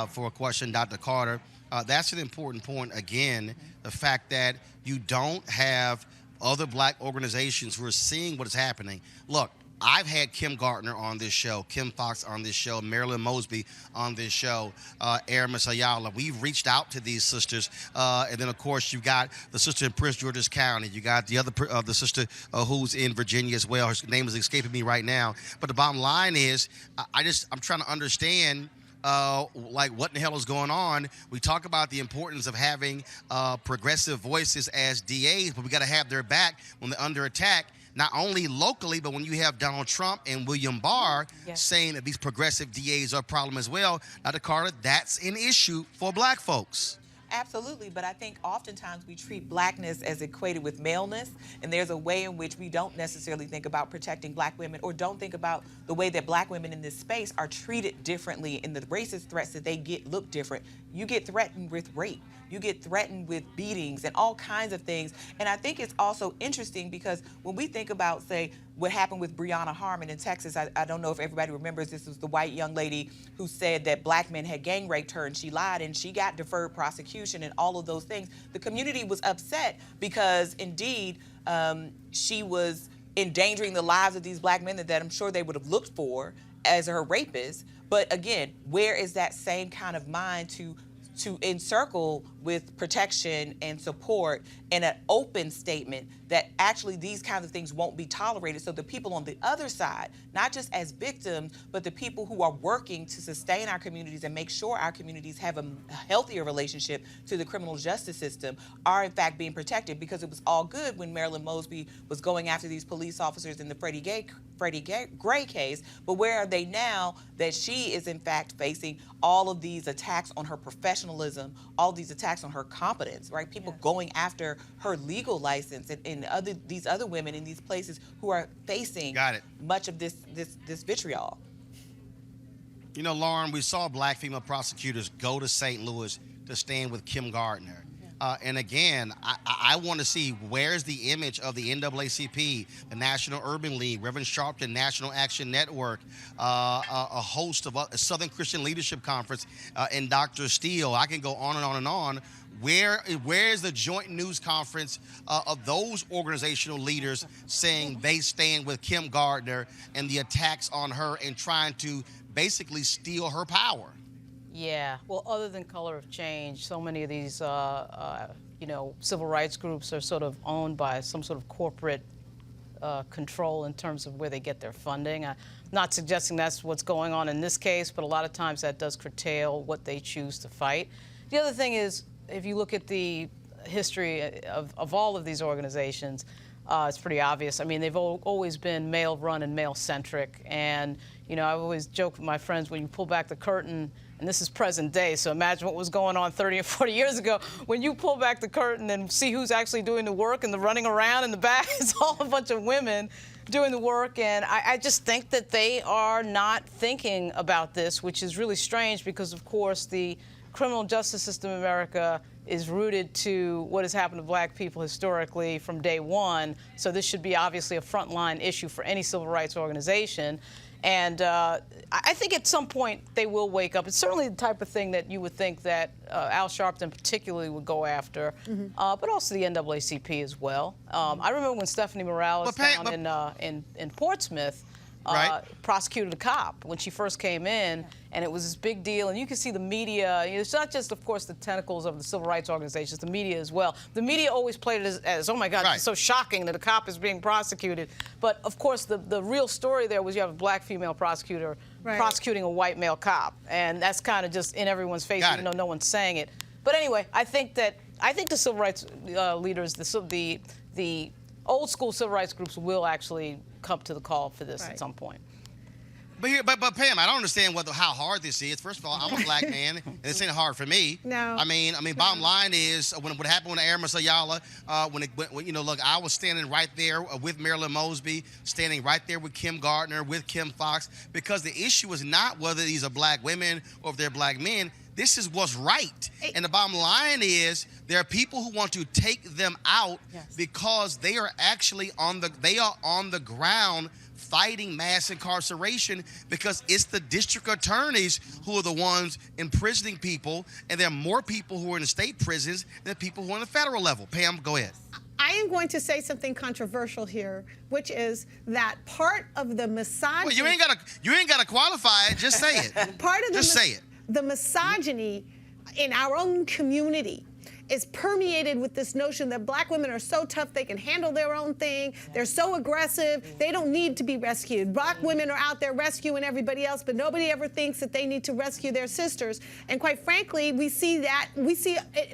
for a question. Dr. Carter, that's an important point, again, the fact that you don't have other Black organizations who are seeing what is happening. Look, I've had Kim Gardner on this show, Kim Foxx on this show, Marilyn Mosby on this show, Aramis Ayala. We've reached out to these sisters. And then, of course, you got the sister in Prince George's County. You got the other, the sister who's in Virginia as well. Her name is escaping me right now. But the bottom line is, I'm trying to understand like what in the hell is going on. We talk about the importance of having progressive voices as DAs, but we got to have their back when they're under attack. Not only locally, but when you have Donald Trump and William Barr saying that these progressive DAs are a problem as well. Dr. Carter, that's an issue for black folks. Absolutely, but I think oftentimes we treat blackness as equated with maleness, and there's a way in which we don't necessarily think about protecting black women, or don't think about the way that black women in this space are treated differently, and the racist threats that they get look different. You get threatened with rape. You get threatened with beatings and all kinds of things. And I think it's also interesting because when we think about, say, what happened with Breonna Harmon in Texas, I don't know if everybody remembers, this was the white young lady who said that black men had gang raped her, and she lied, and she got deferred prosecution and all of those things. The community was upset because, indeed, she was endangering the lives of these black men that I'm sure they would have looked for as her rapist. But again, where is that same kind of mind to encircle with protection and support and an open statement that actually these kinds of things won't be tolerated, so the people on the other side, not just as victims, but the people who are working to sustain our communities and make sure our communities have a healthier relationship to the criminal justice system, are in fact being protected. Because it was all good when Marilyn Mosby was going after these police officers in the Freddie Gray case, but where are they now that she is in fact facing all of these attacks on her professionalism, all these attacks on her competence, right? People going after her legal license, and these other women in these places who are facing much of this vitriol. You know, Lauren, we saw black female prosecutors go to St. Louis to stand with Kim Gardner. And again, I want to see where's the image of the NAACP, the National Urban League, Reverend Sharpton, National Action Network, a host of a Southern Christian Leadership Conference, and Dr. Steele. I can go on and on and on. Where's the joint news conference of those organizational leaders saying they stand with Kim Gardner and the attacks on her and trying to basically steal her power? Yeah, well, other than Color of Change, so many of these, civil rights groups are sort of owned by some sort of corporate control in terms of where they get their funding. I'm not suggesting that's what's going on in this case, but a lot of times that does curtail what they choose to fight. The other thing is, if you look at the history of all of these organizations, it's pretty obvious. I mean, they've always been male-run and male-centric. And, I always joke with my friends, when you pull back the curtain, and this is present day, so imagine what was going on 30 or 40 years ago. When you pull back the curtain and see who's actually doing the work and the running around in the back, it's all a bunch of women doing the work. And I just think that they are not thinking about this, which is really strange because, of course, the criminal justice system in America is rooted to what has happened to black people historically from day one. So this should be obviously a frontline issue for any civil rights organization. And I think at some point they will wake up. It's certainly the type of thing that you would think that Al Sharpton particularly would go after, but also the NAACP as well. I remember when Stephanie Morales down in Portsmouth prosecuted a cop when she first came in, and it was this big deal. And you can see the media. It's not just, of course, the tentacles of the civil rights organizations, the media as well. The media always played it as oh my God, it's so shocking that a cop is being prosecuted. But of course, the real story there was you have a black female prosecutor prosecuting a white male cop, and that's kind of just in everyone's face, even though no one's saying it. But anyway, I think the civil rights leaders, the old school civil rights groups will actually come to the call for this at some point. But Pam, I don't understand how hard this is. First of all, I'm a black man, and this ain't hard for me. No. I mean, bottom line is what happened with Aramis Ayala. Look, I was standing right there with Marilyn Mosby, standing right there with Kim Gardner, with Kim Foxx, because the issue is not whether these are black women or if they're black men. This is what's right. And the bottom line is there are people who want to take them out because they are actually on the ground fighting mass incarceration, because it's the district attorneys who are the ones imprisoning people, and there are more people who are in the state prisons than people who are on the federal level. Pam, go ahead. I am going to say something controversial here, which is that part of the misogyny. Well, you ain't gotta qualify it. Just say it. Part of say it. The misogyny in our own community is permeated with this notion that black women are so tough they can handle their own thing. They're so aggressive. They don't need to be rescued. Black women are out there rescuing everybody else, but nobody ever thinks that they need to rescue their sisters. And quite frankly, we see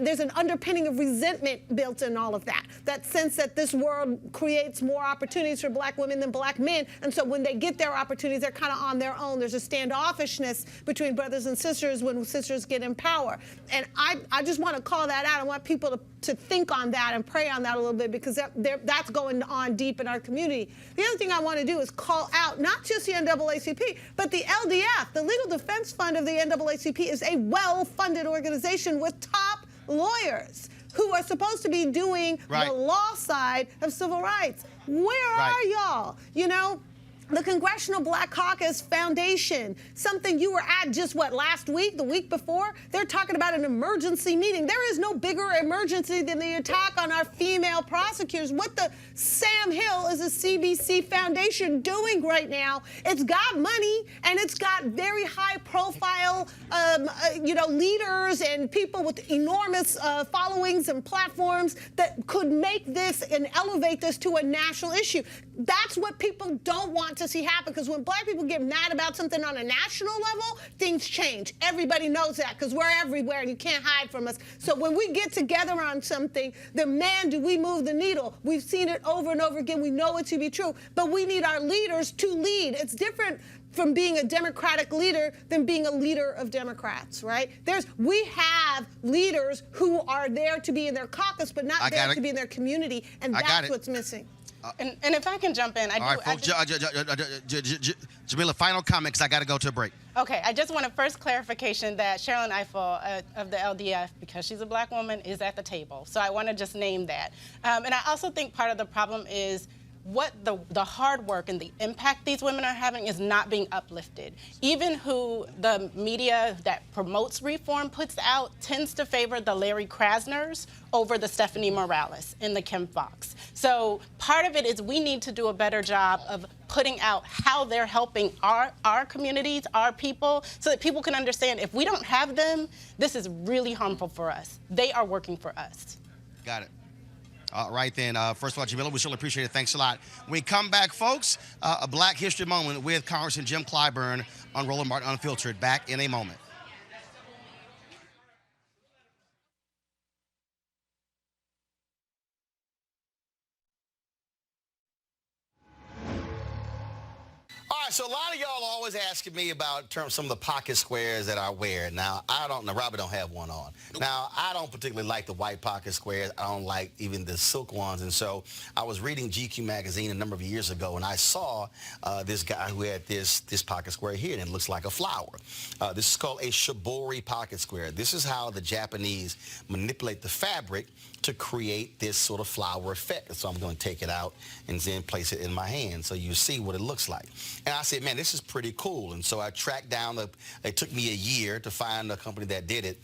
there's an underpinning of resentment built in all of that. That sense that this world creates more opportunities for black women than black men. And so when they get their opportunities, they're kind of on their own. There's a standoffishness between brothers and sisters when sisters get in power. And I just want to call that out. I want people to think on that and pray on that a little bit, because that's going on deep in our community. The other thing I want to do is call out not just the NAACP, but the LDF. The Legal Defense Fund of the NAACP is a well-funded organization with top lawyers who are supposed to be doing the law side of civil rights. Where are y'all? You know, the Congressional Black Caucus Foundation, something you were at just, last week, the week before? They're talking about an emergency meeting. There is no bigger emergency than the attack on our female prosecutors. What the Sam Hill is a CBC Foundation doing right now? It's got money, and it's got very high-profile, leaders and people with enormous followings and platforms that could make this and elevate this to a national issue. That's what people don't want to see happen, because when black people get mad about something on a national level, things change. Everybody knows that, because we're everywhere and you can't hide from us. So when we get together on something, then man, do we move the needle. We've seen it over and over again. We know it to be true, but we need our leaders to lead. It's different from being a Democratic leader than being a leader of Democrats, right? We have leaders who are there to be in their caucus, but not there to be in their community, and that's what's missing. And if I can jump in, all right, folks, Jamila, final comment, because I got to go to a break. Okay, I just want a first clarification that Sharon Eiffel of the LDF, because she's a black woman, is at the table. So I want to just name that. And I also think part of the problem is what the hard work and the impact these women are having is not being uplifted. Even who the media that promotes reform puts out tends to favor the Larry Krasners over the Stephanie Morales and the Kim Foxx. So part of it is we need to do a better job of putting out how they're helping our communities, our people, so that people can understand if we don't have them, this is really harmful for us. They are working for us. Got it. All right, then. First of all, Jamila, we certainly appreciate it. Thanks a lot. When we come back, folks, a Black History Moment with Congressman Jim Clyburn on Roland Martin Unfiltered. Back in a moment. All right, so a lot of y'all always asking me about some of the pocket squares that I wear. Now, Robert don't have one on. Now, I don't particularly like the white pocket squares. I don't like even the silk ones. And so I was reading GQ magazine a number of years ago, and I saw this guy who had this pocket square here, and it looks like a flower. This is called a shibori pocket square. This is how the Japanese manipulate the fabric to create this sort of flower effect. So I'm going to take it out and then place it in my hand so you see what it looks like. And I said, man, this is pretty cool. And so I tracked down, it took me a year to find a company that did it.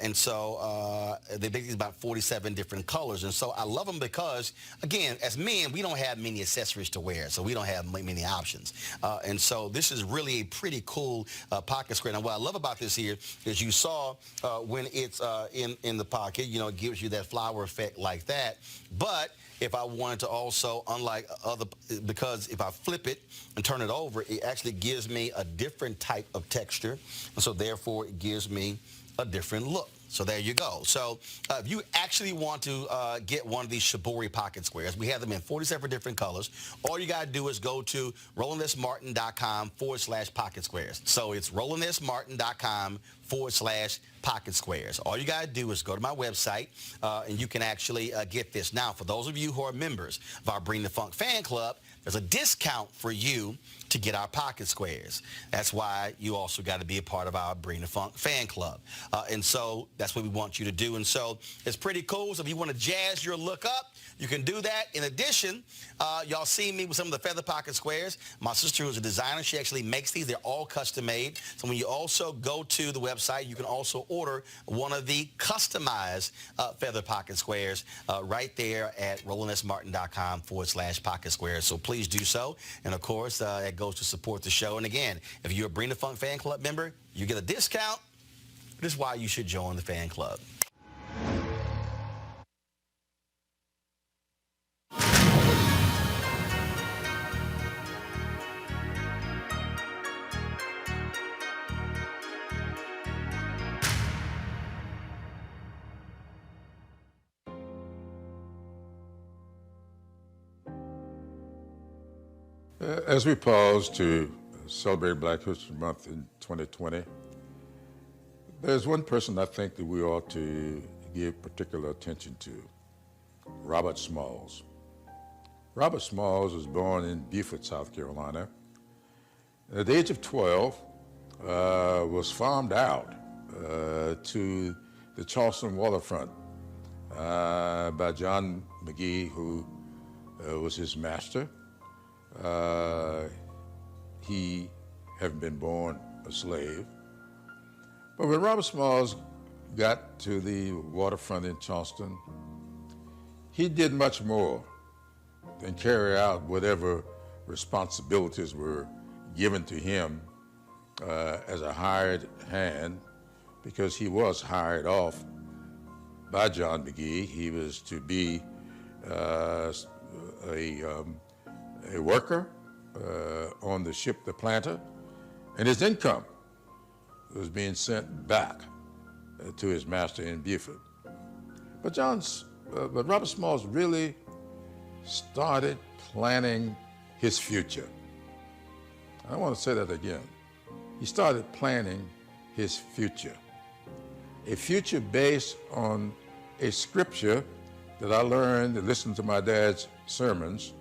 And so they make these about 47 different colors. And so I love them because, again, as men, we don't have many accessories to wear, so we don't have many options. And so this is really a pretty cool pocket square. Now, what I love about this here is you saw when it's in the pocket, you know, it gives you that flower effect like that. But if I wanted to also, unlike because if I flip it and turn it over, it actually gives me a different type of texture. And so therefore it gives me a different look. So there you go. So if you actually want to get one of these shibori pocket squares, we have them in 47 different colors. All you got to do is go to RolandSMartin.com/pocket squares. So it's RolandSMartin.com/pocket squares. All you got to do is go to my website, and you can actually get this. Now, for those of you who are members of our Bring the Funk fan club, there's a discount for you to get our pocket squares. That's why you also got to be a part of our Bring the Funk fan club. And so that's what we want you to do. And so it's pretty cool. So if you want to jazz your look up, you can do that. In addition, y'all see me with some of the feather pocket squares. My sister, who's a designer, she actually makes these. They're all custom made. So when you also go to the website, you can also order one of the customized feather pocket squares right there at RolandSMartin.com/pocket squares. So please do so. And of course, that goes to support the show. And again, if you're a Bring the Funk fan club member, you get a discount. This is why you should join the fan club. As we pause to celebrate Black History Month in 2020, there's one person I think that we ought to give particular attention to, Robert Smalls. Robert Smalls was born in Beaufort, South Carolina. At the age of 12, was farmed out to the Charleston waterfront by John McGee, who was his master. He having been born a slave. But when Robert Smalls got to the waterfront in Charleston, he did much more than carry out whatever responsibilities were given to him as a hired hand, because he was hired off by John McGee. He was to be a worker on the ship the Planter, and his income was being sent back to his master in Beaufort. But Robert Smalls really started planning his future. I want to say that again. He started planning his future. A future based on a scripture that I learned and listened to my dad's sermons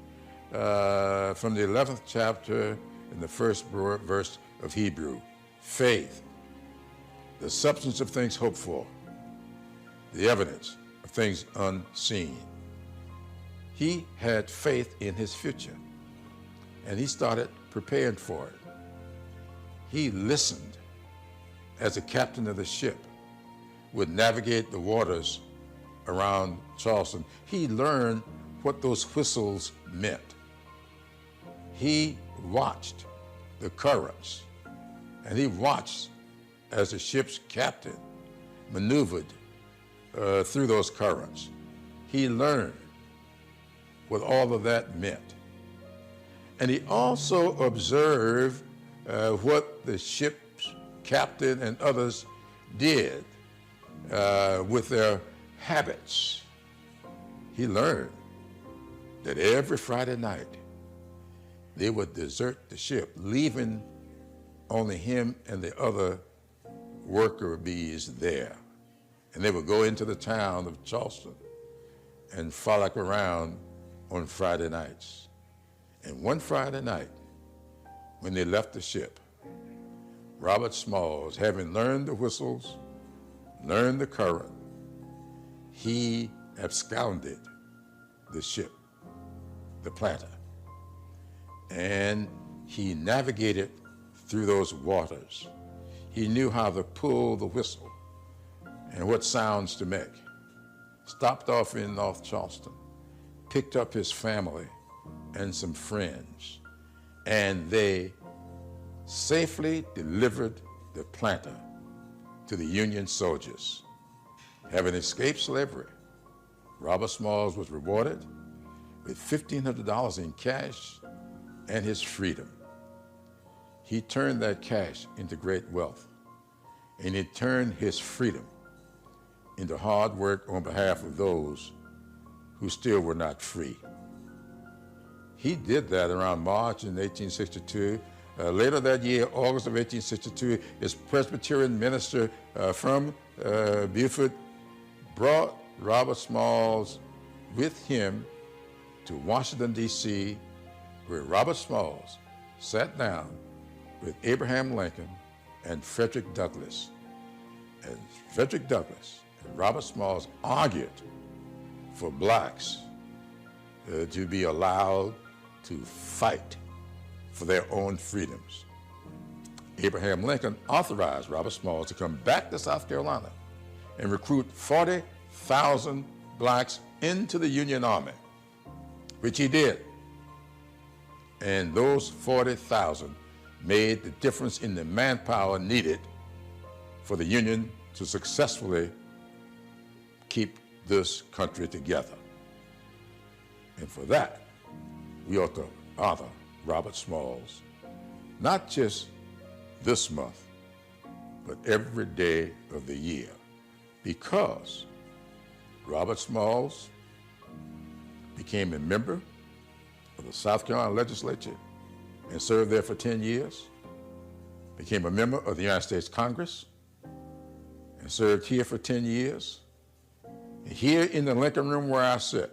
from the 11th chapter in the first verse of Hebrew. Faith, the substance of things hoped for, the evidence of things unseen. He had faith in his future, and he started preparing for it. He listened as a captain of the ship would navigate the waters around Charleston. He learned what those whistles meant. He watched the currents, and he watched as the ship's captain maneuvered through those currents. He learned what all of that meant. And he also observed what the ship's captain and others did with their habits. He learned that every Friday night they would desert the ship, leaving only him and the other worker bees there. And they would go into the town of Charleston and frolic around on Friday nights. And one Friday night, when they left the ship, Robert Smalls, having learned the whistles, learned the current, he absconded the ship, the Planter, and he navigated through those waters. He knew how to pull the whistle and what sounds to make. Stopped off in North Charleston, picked up his family and some friends, and they safely delivered the Planter to the Union soldiers. Having escaped slavery, Robert Smalls was rewarded with $1,500 in cash and his freedom. He turned that cash into great wealth, and he turned his freedom into hard work on behalf of those who still were not free. He did that around March in 1862. Later that year, August of 1862, his Presbyterian minister from Beaufort brought Robert Smalls with him to Washington, D.C., where Robert Smalls sat down with Abraham Lincoln and Frederick Douglass. And Frederick Douglass and Robert Smalls argued for blacks to be allowed to fight for their own freedoms. Abraham Lincoln authorized Robert Smalls to come back to South Carolina and recruit 40,000 blacks into the Union Army, which he did. And those 40,000 made the difference in the manpower needed for the Union to successfully keep this country together. And for that, we ought to honor Robert Smalls, not just this month, but every day of the year, because Robert Smalls became a member of the South Carolina legislature and served there for 10 years, became a member of the United States Congress, and served here for 10 years. And here in the Lincoln Room where I sit,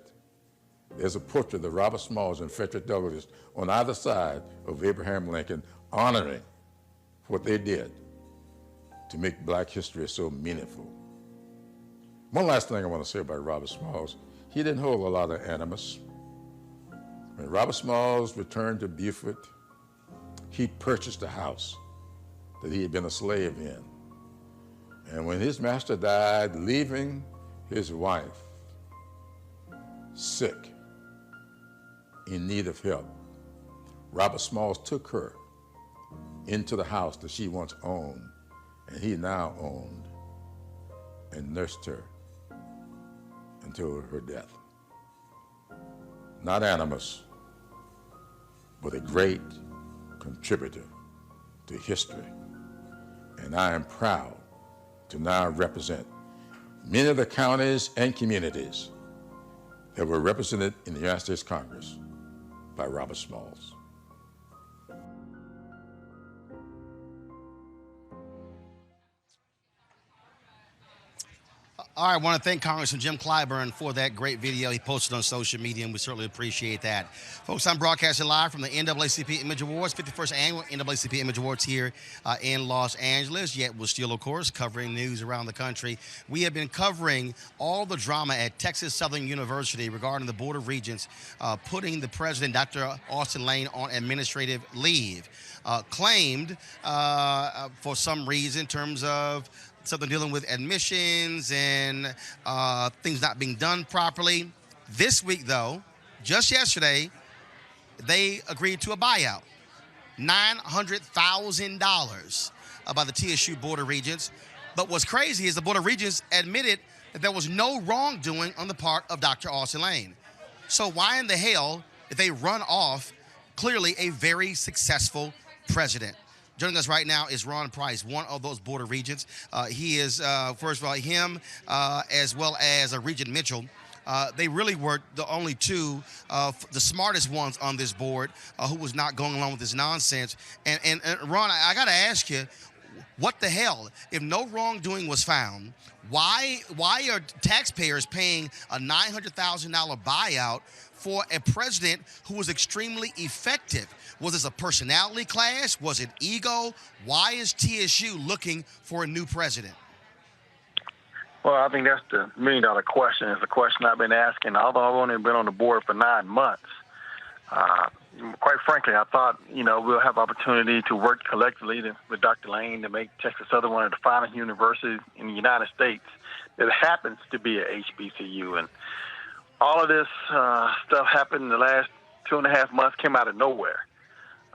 there's a portrait of Robert Smalls and Frederick Douglass on either side of Abraham Lincoln, honoring what they did to make black history so meaningful. One last thing I want to say about Robert Smalls, he didn't hold a lot of animus. When Robert Smalls returned to Beaufort, he purchased a house that he had been a slave in. And when his master died, leaving his wife sick, in need of help, Robert Smalls took her into the house that she once owned, and he now owned, and nursed her until her death. Not animus, but a great contributor to history. And I am proud to now represent many of the counties and communities that were represented in the United States Congress by Robert Smalls. All right, I want to thank Congressman Jim Clyburn for that great video he posted on social media, and we certainly appreciate that. Folks, I'm broadcasting live from the NAACP Image Awards, 51st Annual NAACP Image Awards here in Los Angeles, yet we're still, of course, covering news around the country. We have been covering all the drama at Texas Southern University regarding the Board of Regents putting the president, Dr. Austin Lane, on administrative leave, claimed for some reason in terms of something dealing with admissions and things not being done properly. This week, though, just yesterday, they agreed to a buyout, $900,000 by the TSU Board of Regents. But what's crazy is the Board of Regents admitted that there was no wrongdoing on the part of Dr. Austin Lane. So why in the hell did they run off clearly a very successful president? Joining us right now is Ron Price, one of those Board of Regents. He is, first of all, him as well as Regent Mitchell. They really were the only two, the smartest ones on this board who was not going along with this nonsense. And Ron, I got to ask you, what the hell? If no wrongdoing was found, why are taxpayers paying a $900,000 buyout for a president who was extremely effective? Was this a personality clash? Was it ego? Why is TSU looking for a new president? Well, I think that's the million-dollar question. It's a question I've been asking, although I've only been on the board for 9 months. Quite frankly, I thought, we'll have opportunity to work collectively with Dr. Lane to make Texas Southern one of the finest universities in the United States that happens to be a HBCU. And all of this stuff happened in the last 2.5 months, came out of nowhere.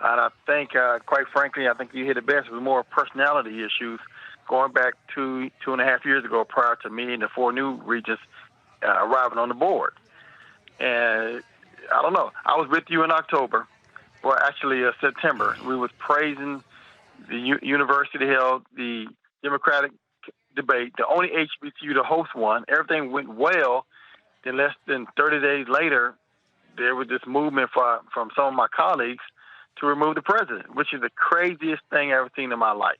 And I think, quite frankly, I think you hit it best. It was more personality issues going back 2.5 years ago prior to me and the 4 new regents arriving on the board. And I don't know. I was with you in October, or actually September. We was praising the university held the Democratic debate, the only HBCU to host one. Everything went well. Then less than 30 days later, there was this movement from some of my colleagues to remove the president, which is the craziest thing I've ever seen in my life.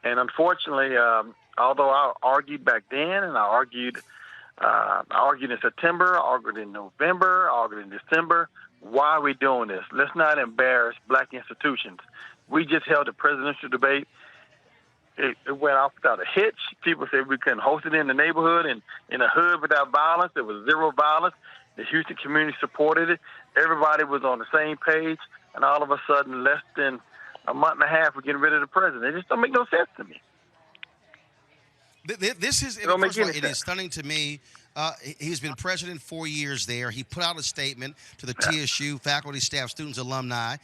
And unfortunately, although I argued back then, and I argued in September, I argued in November, I argued in December, why are we doing this? Let's not embarrass black institutions. We just held a presidential debate. It went off without a hitch. People said we couldn't host it in the neighborhood and in a hood without violence. There was zero violence. The Houston community supported it. Everybody was on the same page. And all of a sudden, less than a month and a half, we're getting rid of the president. It just don't make no sense to me. This is, first of all, it is stunning to me. He's been president 4 years there. He put out a statement to the TSU faculty, staff, students, alumni,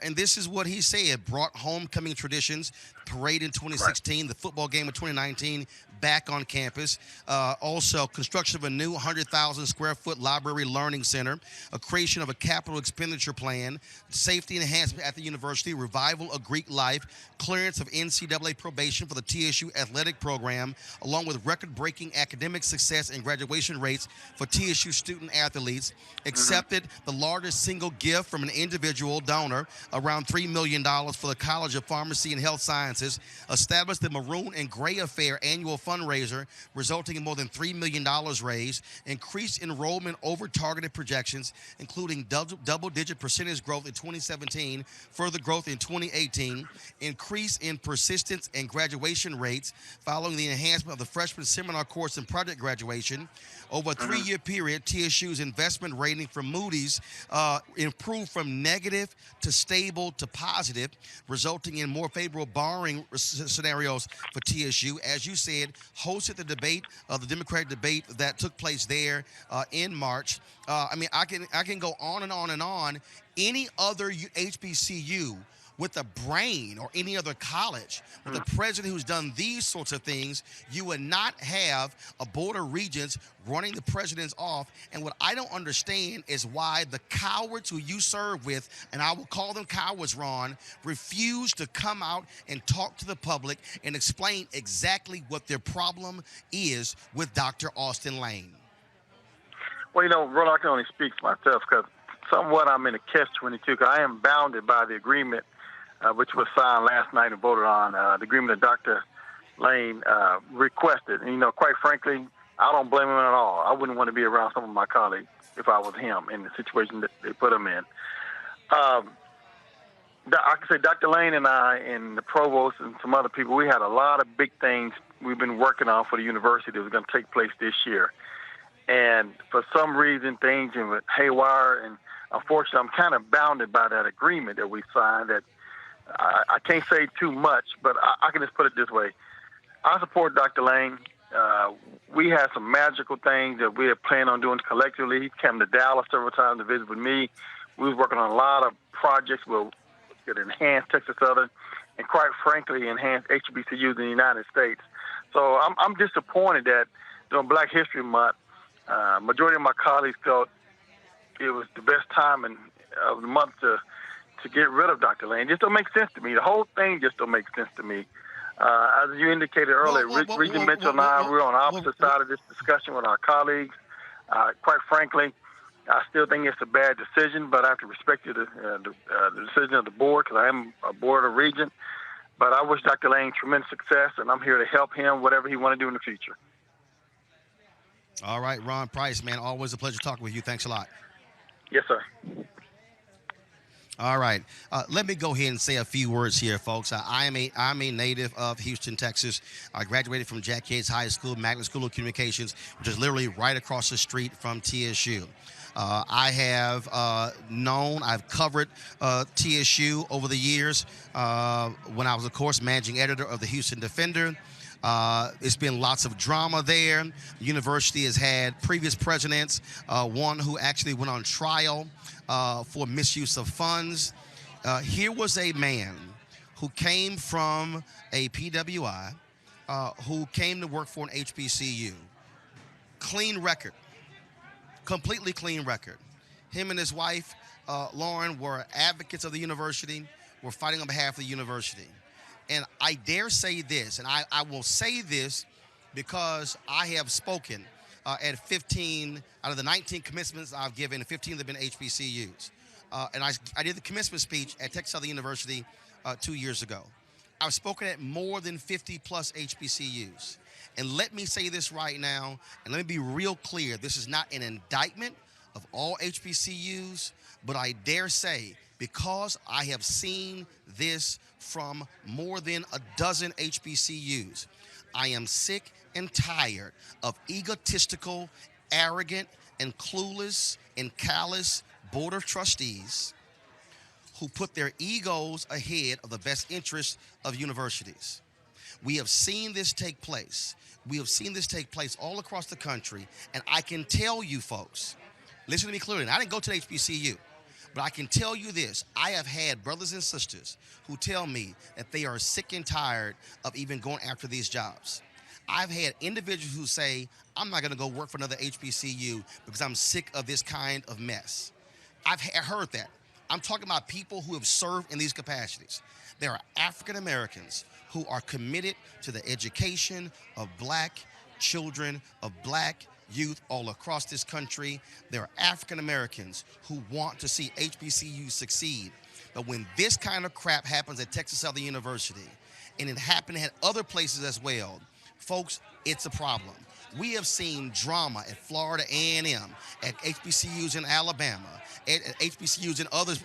and this is what he said: brought homecoming traditions, parade in 2016, the football game in 2019, back on campus. Also, construction of a new 100,000 square foot library learning center, a creation of a capital expenditure plan, safety enhancement at the university, revival of Greek life, clearance of NCAA probation for the TSU athletic program, along with record-breaking academic success and graduation graduation rates for TSU student athletes, accepted the largest single gift from an individual donor, around $3 million for the College of Pharmacy and Health Sciences, established the Maroon and Gray Affair annual fundraiser, resulting in more than $3 million raised, increased enrollment over targeted projections, including double-digit percentage growth in 2017, further growth in 2018, increase in persistence and graduation rates following the enhancement of the freshman seminar course and project graduation. Over a 3-year period, TSU's investment rating from Moody's improved from negative to stable to positive, resulting in more favorable borrowing scenarios for TSU. As you said, hosted the debate, the Democratic debate that took place there in March. I mean, I can go on and on and on. Any other HBCU with a brain, or any other college with a president who's done these sorts of things, you would not have a board of regents running the presidents off. And what I don't understand is why the cowards who you serve with, and I will call them cowards, Ron, refuse to come out and talk to the public and explain exactly what their problem is with Dr. Austin Lane. Well, Roland, I can only speak for myself because somewhat I'm in a catch-22 because I am bounded by the agreement which was signed last night and voted on, the agreement that Dr. Lane requested. And, quite frankly, I don't blame him at all. I wouldn't want to be around some of my colleagues if I was him in the situation that they put him in. I can say Dr. Lane and I and the provost and some other people, we had a lot of big things we've been working on for the university that was going to take place this year. And for some reason, things went haywire, and unfortunately, I'm kind of bounded by that agreement that we signed that I can't say too much, but I can just put it this way. I support Dr. Lane. We had some magical things that we had planned on doing collectively. He came to Dallas several times to visit with me. We was working on a lot of projects that could enhance Texas Southern and, quite frankly, enhance HBCUs in the United States. So I'm disappointed that during Black History Month, majority of my colleagues felt it was the best time of the month to get rid of Dr. Lane. It just don't make sense to me. The whole thing just don't make sense to me. As you indicated earlier, Regent Mitchell and I, we're on the opposite side of this discussion with our colleagues. Quite frankly, I still think it's a bad decision, but I have to respect the decision of the board because I am a board of regent. But I wish Dr. Lane tremendous success, and I'm here to help him, whatever he want to do in the future. All right, Ron Price, man, always a pleasure talking with you. Thanks a lot. Yes, sir. All right. Let me go ahead and say a few words here, folks. I'm a native of Houston, Texas. I graduated from Jack Yates High School, Magnet School of Communications, which is literally right across the street from TSU. I have I've covered TSU over the years when I was, of course, managing editor of the Houston Defender. It's been lots of drama there. The university has had previous presidents, one who actually went on trial for misuse of funds. Here was a man who came from a PWI, who came to work for an HBCU. Clean record, completely clean record. Him and his wife, Lauren, were advocates of the university, were fighting on behalf of the university. And I dare say this, and I will say this because I have spoken at 15 out of the 19 commencements I've given, 15 have been HBCUs. And I did the commencement speech at Texas Southern University 2 years ago. I've spoken at more than 50 plus HBCUs. And let me say this right now, and let me be real clear. This is not an indictment of all HBCUs, but I dare say, because I have seen this from more than a dozen HBCUs, I am sick and tired of egotistical, arrogant, and clueless and callous board of trustees who put their egos ahead of the best interests of universities. We have seen this take place. We have seen this take place all across the country, and I can tell you folks, listen to me clearly, and I didn't go to the HBCU, but I can tell you this, I have had brothers and sisters who tell me that they are sick and tired of even going after these jobs. I've had individuals who say, I'm not gonna go work for another HBCU because I'm sick of this kind of mess. I've heard that. I'm talking about people who have served in these capacities. There are African Americans who are committed to the education of black children, of black youth all across this country. There are African Americans who want to see HBCUs succeed. But when this kind of crap happens at Texas Southern University, and it happened at other places as well, folks, it's a problem. We have seen drama at Florida A&M, at HBCUs in Alabama, at HBCUs in other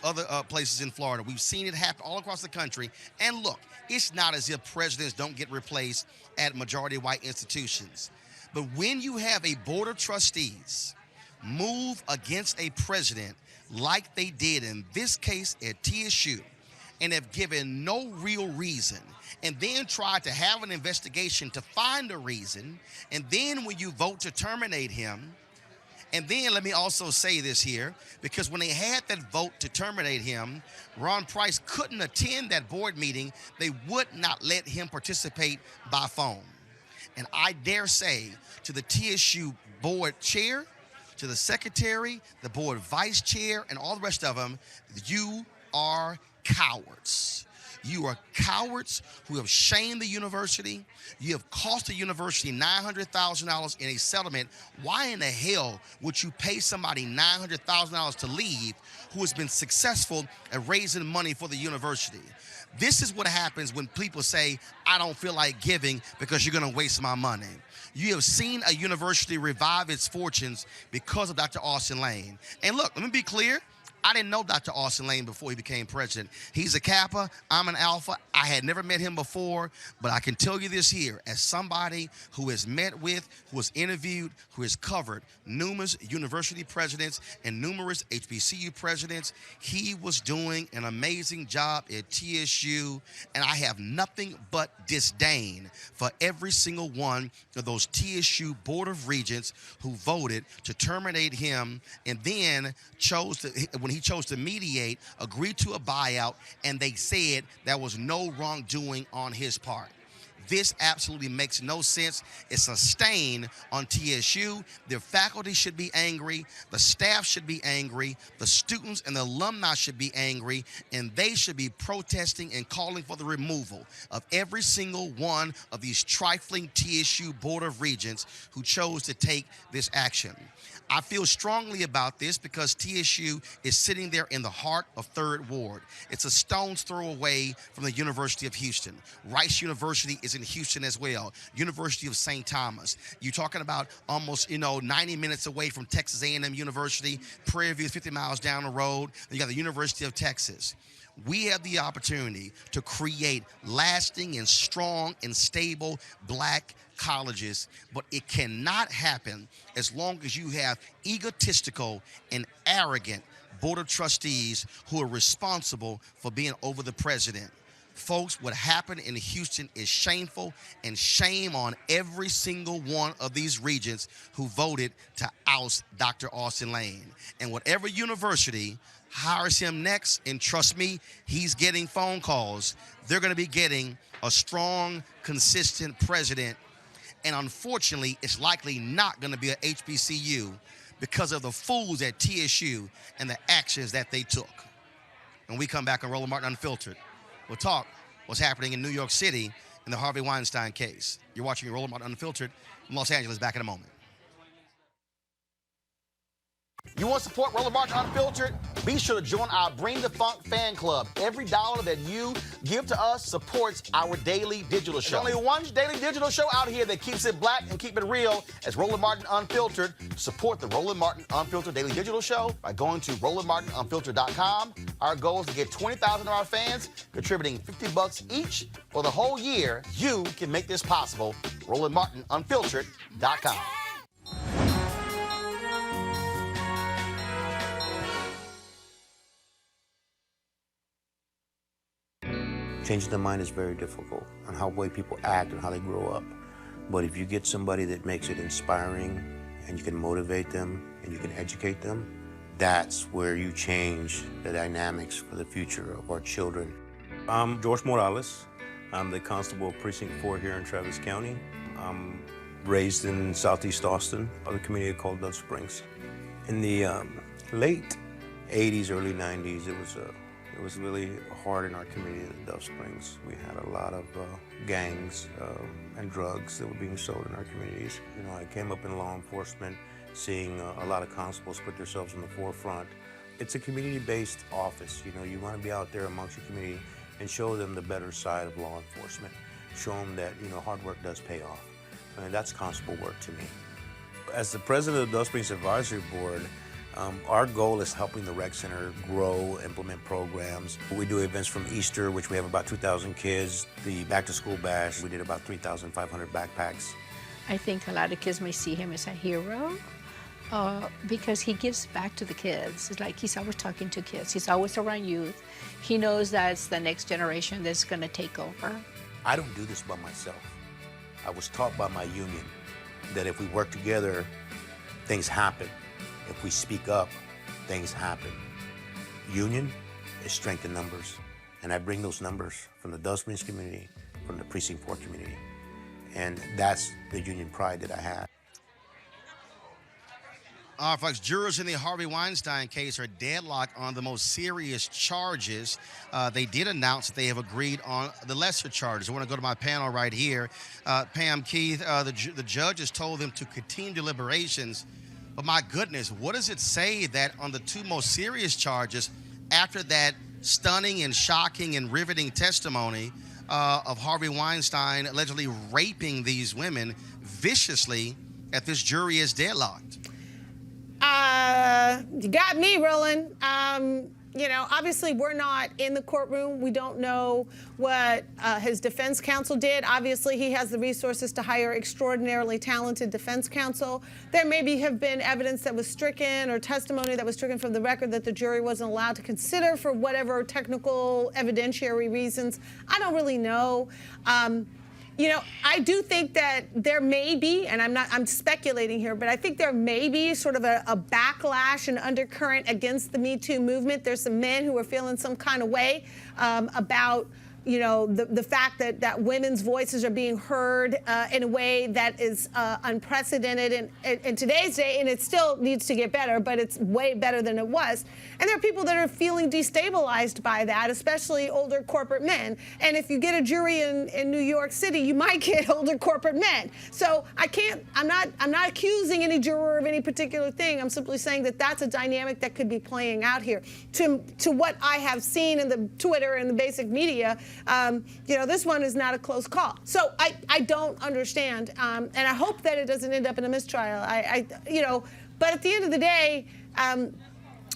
places in Florida. We've seen it happen all across the country. And look, it's not as if presidents don't get replaced at majority white institutions. But when you have a board of trustees move against a president like they did in this case at TSU, and have given no real reason, and then tried to have an investigation to find a reason, and then when you vote to terminate him, and then let me also say this here, because when they had that vote to terminate him, Ron Price couldn't attend that board meeting. They would not let him participate by phone. And I dare say to the TSU board chair, to the secretary, the board vice chair, and all the rest of them, you are cowards. You are cowards who have shamed the university. You have cost the university $900,000 in a settlement. Why in the hell would you pay somebody $900,000 to leave who has been successful at raising money for the university? This is what happens when people say, I don't feel like giving because you're going to waste my money. You have seen a university revive its fortunes because of Dr. Austin Lane. And look, let me be clear. I didn't know Dr. Austin Lane before he became president. He's a Kappa. I'm an Alpha. I had never met him before, but I can tell you this here, as somebody who has met with, who has interviewed, who has covered numerous university presidents and numerous HBCU presidents, he was doing an amazing job at TSU, and I have nothing but disdain for every single one of those TSU Board of Regents who voted to terminate him and then chose to, when he chose to mediate, agreed to a buyout, and they said there was no wrongdoing on his part. This absolutely makes no sense. It's a stain on TSU. Their faculty should be angry. The staff should be angry. The students and the alumni should be angry. And they should be protesting and calling for the removal of every single one of these trifling TSU Board of Regents who chose to take this action. I feel strongly about this because TSU is sitting there in the heart of 3rd Ward. It's a stone's throw away from the University of Houston. Rice University is in Houston as well. University of St. Thomas. You're talking about almost, 90 minutes away from Texas A&M University. Prairie View is 50 miles down the road. Then you got the University of Texas. We have the opportunity to create lasting and strong and stable black colleges, but it cannot happen as long as you have egotistical and arrogant board of trustees who are responsible for being over the president. Folks, what happened in Houston is shameful, and shame on every single one of these regents who voted to oust Dr. Austin Lane. And whatever university hires him next, and trust me, he's getting phone calls, they're going to be getting a strong, consistent president. And unfortunately, it's likely not going to be an HBCU because of the fools at TSU and the actions that they took. When we come back on Roland Martin Unfiltered, we'll talk what's happening in New York City in the Harvey Weinstein case. You're watching Roland Martin Unfiltered from Los Angeles. Back in a moment. You want to support Roland Martin Unfiltered? Be sure to join our Bring the Funk fan club. Every dollar that you give to us supports our daily digital show. There's only one daily digital show out here that keeps it black and keep it real as Roland Martin Unfiltered. Support the Roland Martin Unfiltered daily digital show by going to RolandMartinUnfiltered.com. Our goal is to get 20,000 of our fans contributing $50 each for the whole year. You can make this possible. RolandMartinUnfiltered.com. Changing the mind is very difficult on how way people act and how they grow up. But if you get somebody that makes it inspiring and you can motivate them and you can educate them, that's where you change the dynamics for the future of our children. I'm George Morales. I'm the constable of Precinct 4 here in Travis County. I'm raised in Southeast Austin, a community called Dove Springs. In the late 80s, early 90s, it It was really hard in our community at Dove Springs. We had a lot of gangs and drugs that were being sold in our communities. You know, I came up in law enforcement, seeing a lot of constables put themselves in the forefront. It's a community-based office. You know, you want to be out there amongst your community and show them the better side of law enforcement. Show them that, you know, hard work does pay off. And that's constable work to me. As the president of the Dove Springs Advisory Board, our goal is helping the rec center grow, implement programs. We do events from Easter, which we have about 2,000 kids. The back to school bash, we did about 3,500 backpacks. I think a lot of kids may see him as a hero because he gives back to the kids. It's like he's always talking to kids. He's always around youth. He knows that it's the next generation that's going to take over. I don't do this by myself. I was taught by my union that if we work together, things happen. If we speak up, things happen. Union is strength in numbers. And I bring those numbers from the Dove Springs community, from the Precinct 4 community. And that's the union pride that I have. All right, folks, jurors in the Harvey Weinstein case are deadlocked on the most serious charges. They did announce that they have agreed on the lesser charges. I want to go to my panel right here. Pam, Keith, the judge has told them to continue deliberations. But my goodness, what does it say that on the two most serious charges, after that stunning and shocking and riveting testimony of Harvey Weinstein allegedly raping these women viciously, that this jury is deadlocked? You got me, Roland. You know, obviously we're not in the courtroom. We don't know what his defense counsel did. Obviously he has the resources to hire extraordinarily talented defense counsel. There maybe have been evidence that was stricken or testimony that was stricken from the record that the jury wasn't allowed to consider for whatever technical evidentiary reasons. I don't really know. You know, I do think that there may be, and I'm speculating here, but I think there may be sort of a backlash and undercurrent against the Me Too movement. There's some men who are feeling some kind of way about, you know, the fact that women's voices are being heard in a way that is unprecedented in today's day, and it still needs to get better, but it's way better than it was. And there are people that are feeling destabilized by that, especially older corporate men. And if you get a jury in New York City, you might get older corporate men. So I'm not accusing any juror of any particular thing. I'm simply saying that that's a dynamic that could be playing out here. To what I have seen in the Twitter and the basic media, you know, this one is not a close call. So I don't understand, and I hope that it doesn't end up in a mistrial. You know, but at the end of the day,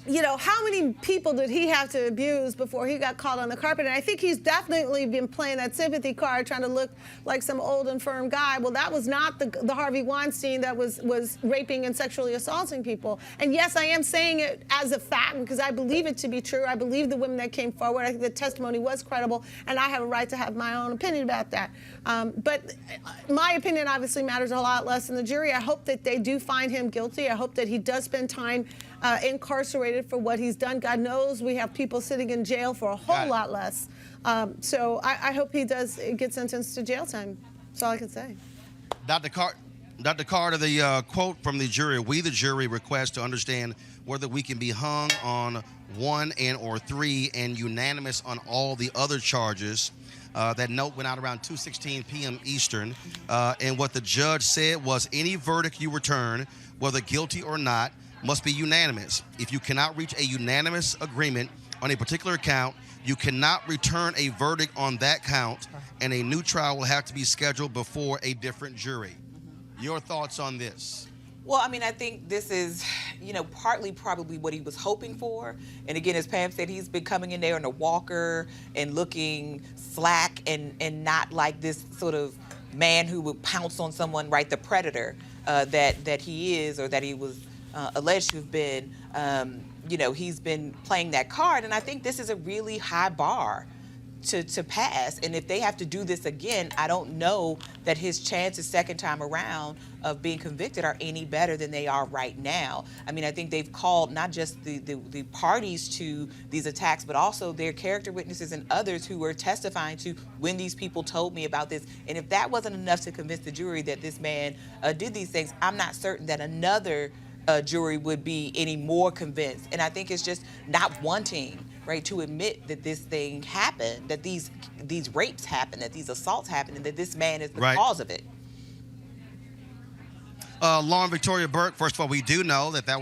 you know, how many people did he have to abuse before he got caught on the carpet? And I think he's definitely been playing that sympathy card, trying to look like some old and firm guy. Well, that was not the Harvey Weinstein that was raping and sexually assaulting people. And yes, I am saying it as a fact because I believe it to be true. I believe the women that came forward. I think the testimony was credible, and I have a right to have my own opinion about that. But my opinion obviously matters a lot less than the jury. I hope that they do find him guilty. I hope that he does spend time incarcerated for what he's done. God knows we have people sitting in jail for a whole lot less. So I hope he does get sentenced to jail time. That's all I can say. Dr. Carter, the quote from the jury, we the jury request to understand whether we can be hung on 1 and/or 3 and unanimous on all the other charges. That note went out around 2:16 p.m. Eastern. And what the judge said was any verdict you return, whether guilty or not, must be unanimous. If you cannot reach a unanimous agreement on a particular count, you cannot return a verdict on that count, and a new trial will have to be scheduled before a different jury. Your thoughts on this? Well, I mean, I think this is, you know, partly probably what he was hoping for. And again, as Pam said, he's been coming in there in a walker and looking slack and not like this sort of man who would pounce on someone, right, the predator that he is, or that he was alleged to have been. You know, he's been playing that card, and I think this is a really high bar to pass. And if they have to do this again, I don't know that his chances second time around of being convicted are any better than they are right now. I mean, I think they've called not just the parties to these attacks, but also their character witnesses and others who were testifying to when these people told me about this. And if that wasn't enough to convince the jury that this man did these things, I'm not certain that another jury would be any more convinced. And I think it's just not wanting right, to admit that this thing happened, that these rapes happened, that these assaults happened, and that this man is the cause of it. Lauren Victoria Burke. First of all, we do know that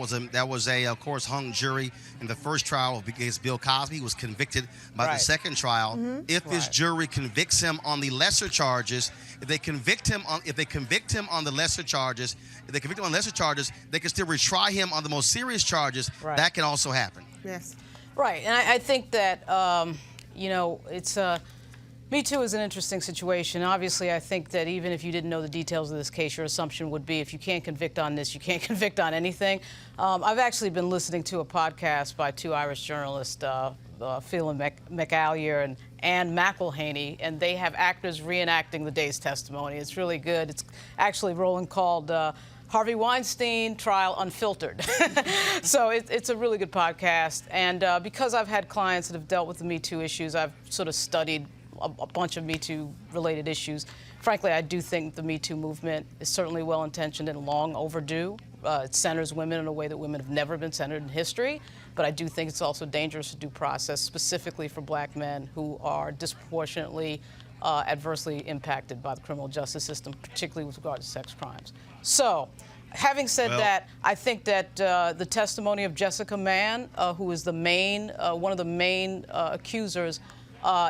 was a of course hung jury in the first trial against Bill Cosby. He was convicted by the second trial. If this jury convicts him on the lesser charges, if they convict him on the lesser charges, they can still retry him on the most serious charges. That can also happen. Yes. Right, and I think that it's Me Too is an interesting situation. Obviously, I think that even if you didn't know the details of this case, your assumption would be if you can't convict on this, you can't convict on anything. I've actually been listening to a podcast by two Irish journalists, Phelan McAllier and Anne McElhaney, and they have actors reenacting the day's testimony. It's really good. It's actually, Roland called Harvey Weinstein Trial Unfiltered. So it's a really good podcast. And because I've had clients that have dealt with the Me Too issues, I've sort of studied a bunch of Me Too related issues. Frankly, I do think the Me Too movement is certainly well-intentioned and long overdue. It centers women in a way that women have never been centered in history. But I do think it's also dangerous to due process, specifically for black men who are disproportionately adversely impacted by the criminal justice system, particularly with regard to sex crimes. So, having said that, I think that the testimony of Jessica Mann, who is the one of the main accusers,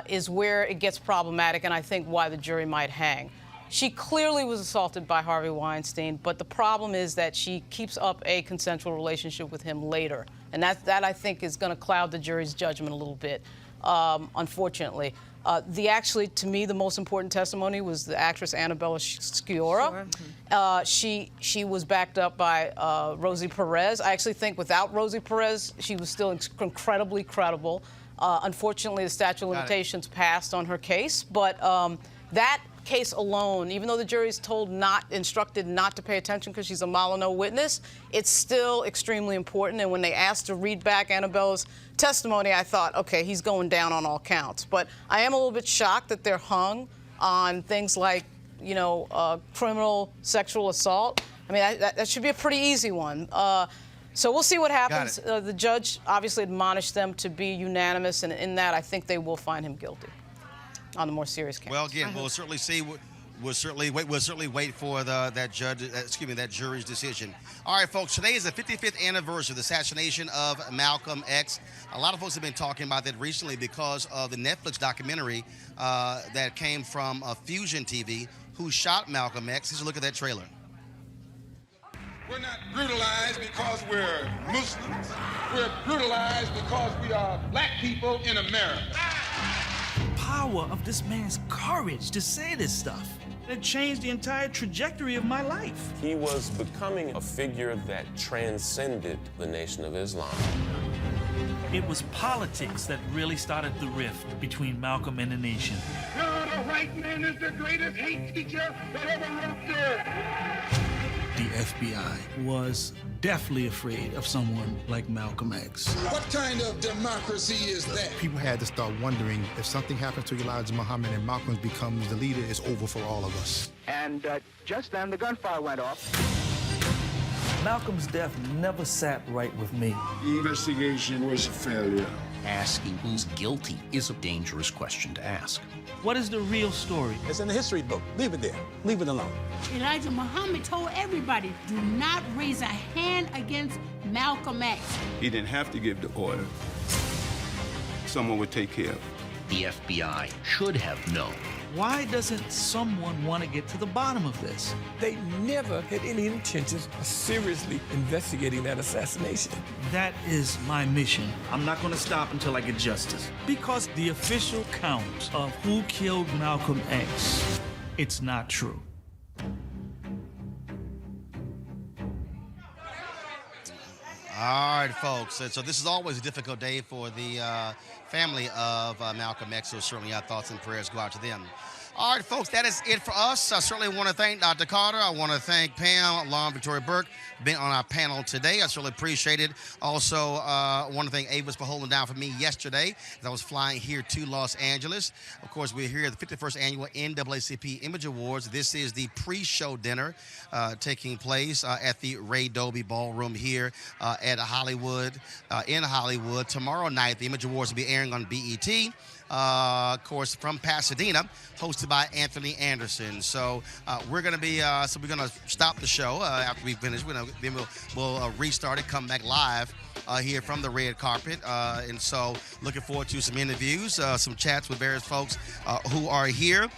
is where it gets problematic, and I think why the jury might hang. She clearly was assaulted by Harvey Weinstein, but the problem is that she keeps up a consensual relationship with him later, and that I think is going to cloud the jury's judgment a little bit, unfortunately. To me, the most important testimony was the actress Annabella Sciorra. She was backed up by Rosie Perez. I actually think without Rosie Perez, she was still incredibly credible. Unfortunately, the statute of limitations passed on her case, but that case alone, even though the jury is instructed not to pay attention because she's a Molyneux witness, it's still extremely important. And when they asked to read back Annabella's testimony, I thought, okay, he's going down on all counts. But I am a little bit shocked that they're hung on things like, criminal sexual assault. I mean, that should be a pretty easy one. So we'll see what happens. The judge obviously admonished them to be unanimous, and in that, I think they will find him guilty on the more serious counts. Well, again, we'll certainly see. We'll certainly wait for that jury's decision. All right, folks. Today is the 55th anniversary of the assassination of Malcolm X. A lot of folks have been talking about that recently because of the Netflix documentary that came from Fusion TV, Who Shot Malcolm X. Here's a look at that trailer. We're not brutalized because we're Muslims. We're brutalized because we are black people in America. The power of this man's courage to say this stuff. It changed the entire trajectory of my life. He was becoming a figure that transcended the Nation of Islam. It was politics that really started the rift between Malcolm and the nation. The white man is the greatest hate teacher that ever wrote there. The FBI was deathly afraid of someone like Malcolm X. What kind of democracy is that? People had to start wondering if something happens to Elijah Muhammad and Malcolm becomes the leader, it's over for all of us. And just then the gunfire went off. Malcolm's death never sat right with me. The investigation was a failure. Asking who's guilty is a dangerous question to ask. What is the real story? It's in the history book. Leave it there. Leave it alone. Elijah Muhammad told everybody, do not raise a hand against Malcolm X. He didn't have to give the order. Someone would take care of it. The FBI should have known. Why doesn't someone want to get to the bottom of this? They never had any intentions of seriously investigating that assassination. That is my mission. I'm not going to stop until I get justice. Because the official count of who killed Malcolm X, it's not true. All right, folks. So this is always a difficult day for the family of Malcolm X. So certainly our thoughts and prayers go out to them. All right, folks, that is it for us. I certainly want to thank Dr. Carter. I want to thank Pam, Lon, Victoria Burke, being on our panel today. I certainly appreciate it. Also, I want to thank Avis for holding down for me yesterday as I was flying here to Los Angeles. Of course, we're here at the 51st Annual NAACP Image Awards. This is the pre-show dinner taking place at the Ray Doby Ballroom here at Hollywood, in Hollywood. Tomorrow night, the Image Awards will be airing on BET. Of course, from Pasadena, hosted by Anthony Anderson. So we're going to stop the show after we finish. Then we'll restart it, come back live here from the red carpet. And so looking forward to some interviews, some chats with various folks who are here.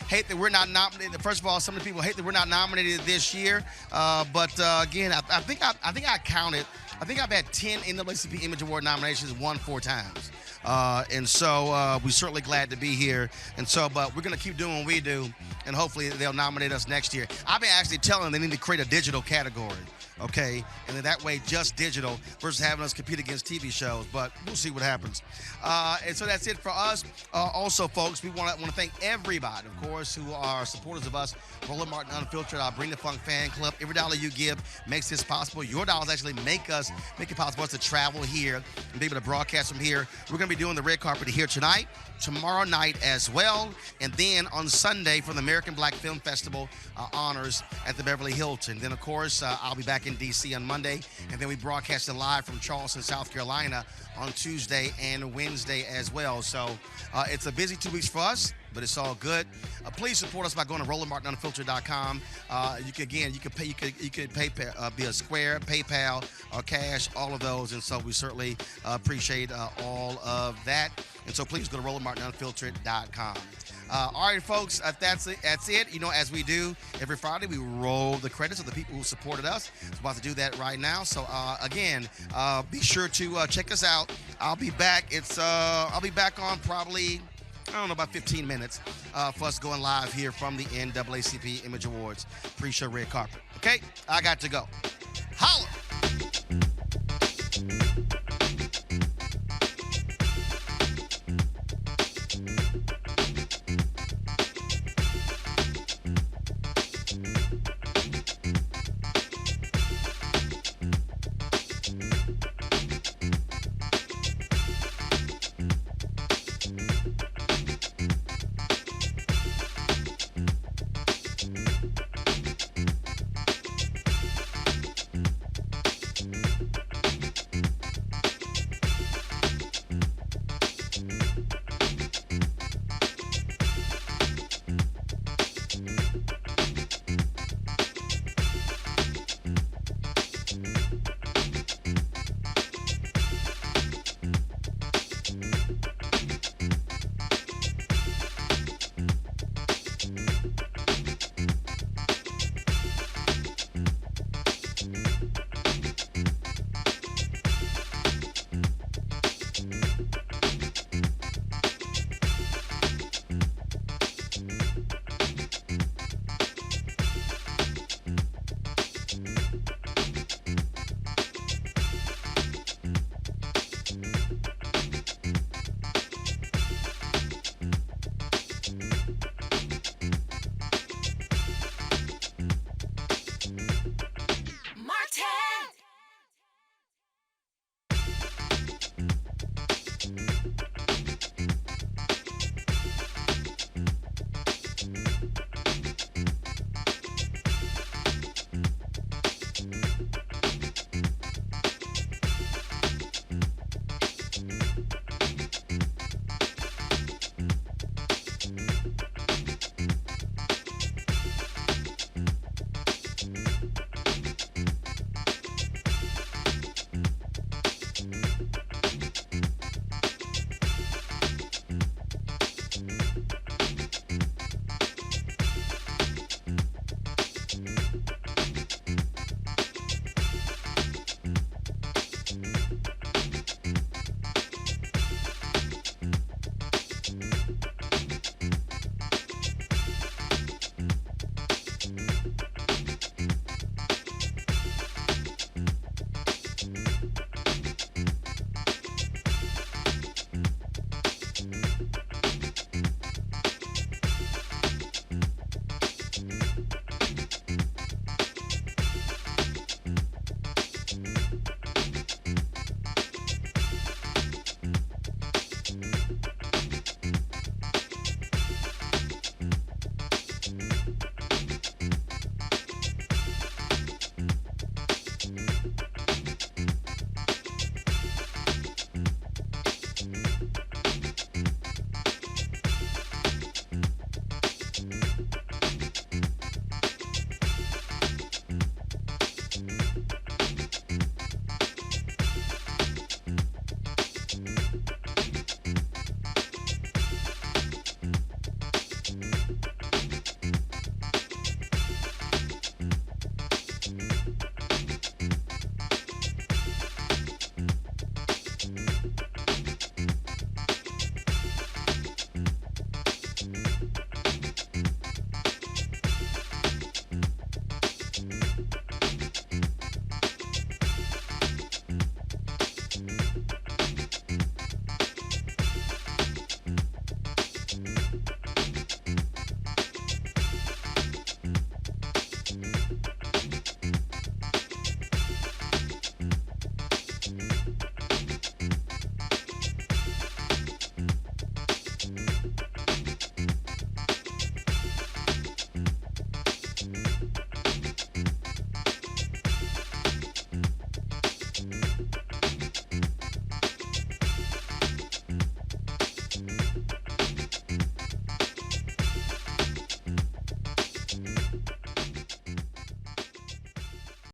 Hate that we're not nominated. First of all, some of the people hate that we're not nominated this year. But again, I think I counted. I think I've had 10 NAACP Image Award nominations, won 4 times. And so we're certainly glad to be here. And so, but we're going to keep doing what we do, and hopefully they'll nominate us next year. I've been actually telling them they need to create a digital category, okay? And then that way, just digital versus having us compete against TV shows. But we'll see what happens. And so that's it for us. Also, folks, we want to thank everybody, of course, who are supporters of us. Roland Martin Unfiltered, our Bring the Funk fan club. Every dollar you give makes this possible. Your dollars actually make it possible for us to travel here and be able to broadcast from here. We're going to be doing the red carpet here tonight, tomorrow night as well, and then on Sunday from the American Black Film Festival honors at the Beverly Hilton. Then, of course, I'll be back in D.C. on Monday, and then we broadcast it live from Charleston, South Carolina on Tuesday and Wednesday as well. So it's a busy 2 weeks for us, but it's all good. Please support us by going to RolandMartinUnfiltered.com. You can pay via Square, PayPal, or Cash, all of those, and so we certainly appreciate all of that. And so please go to RolandMartinUnfiltered.com. All right, folks, that's it. You know, as we do every Friday, we roll the credits of the people who supported us. We're about to do that right now. So again, be sure to check us out. I'll be back. I'll be back on probably, I don't know, about 15 minutes for us going live here from the NAACP Image Awards pre-show red carpet. Okay, I got to go. Holla!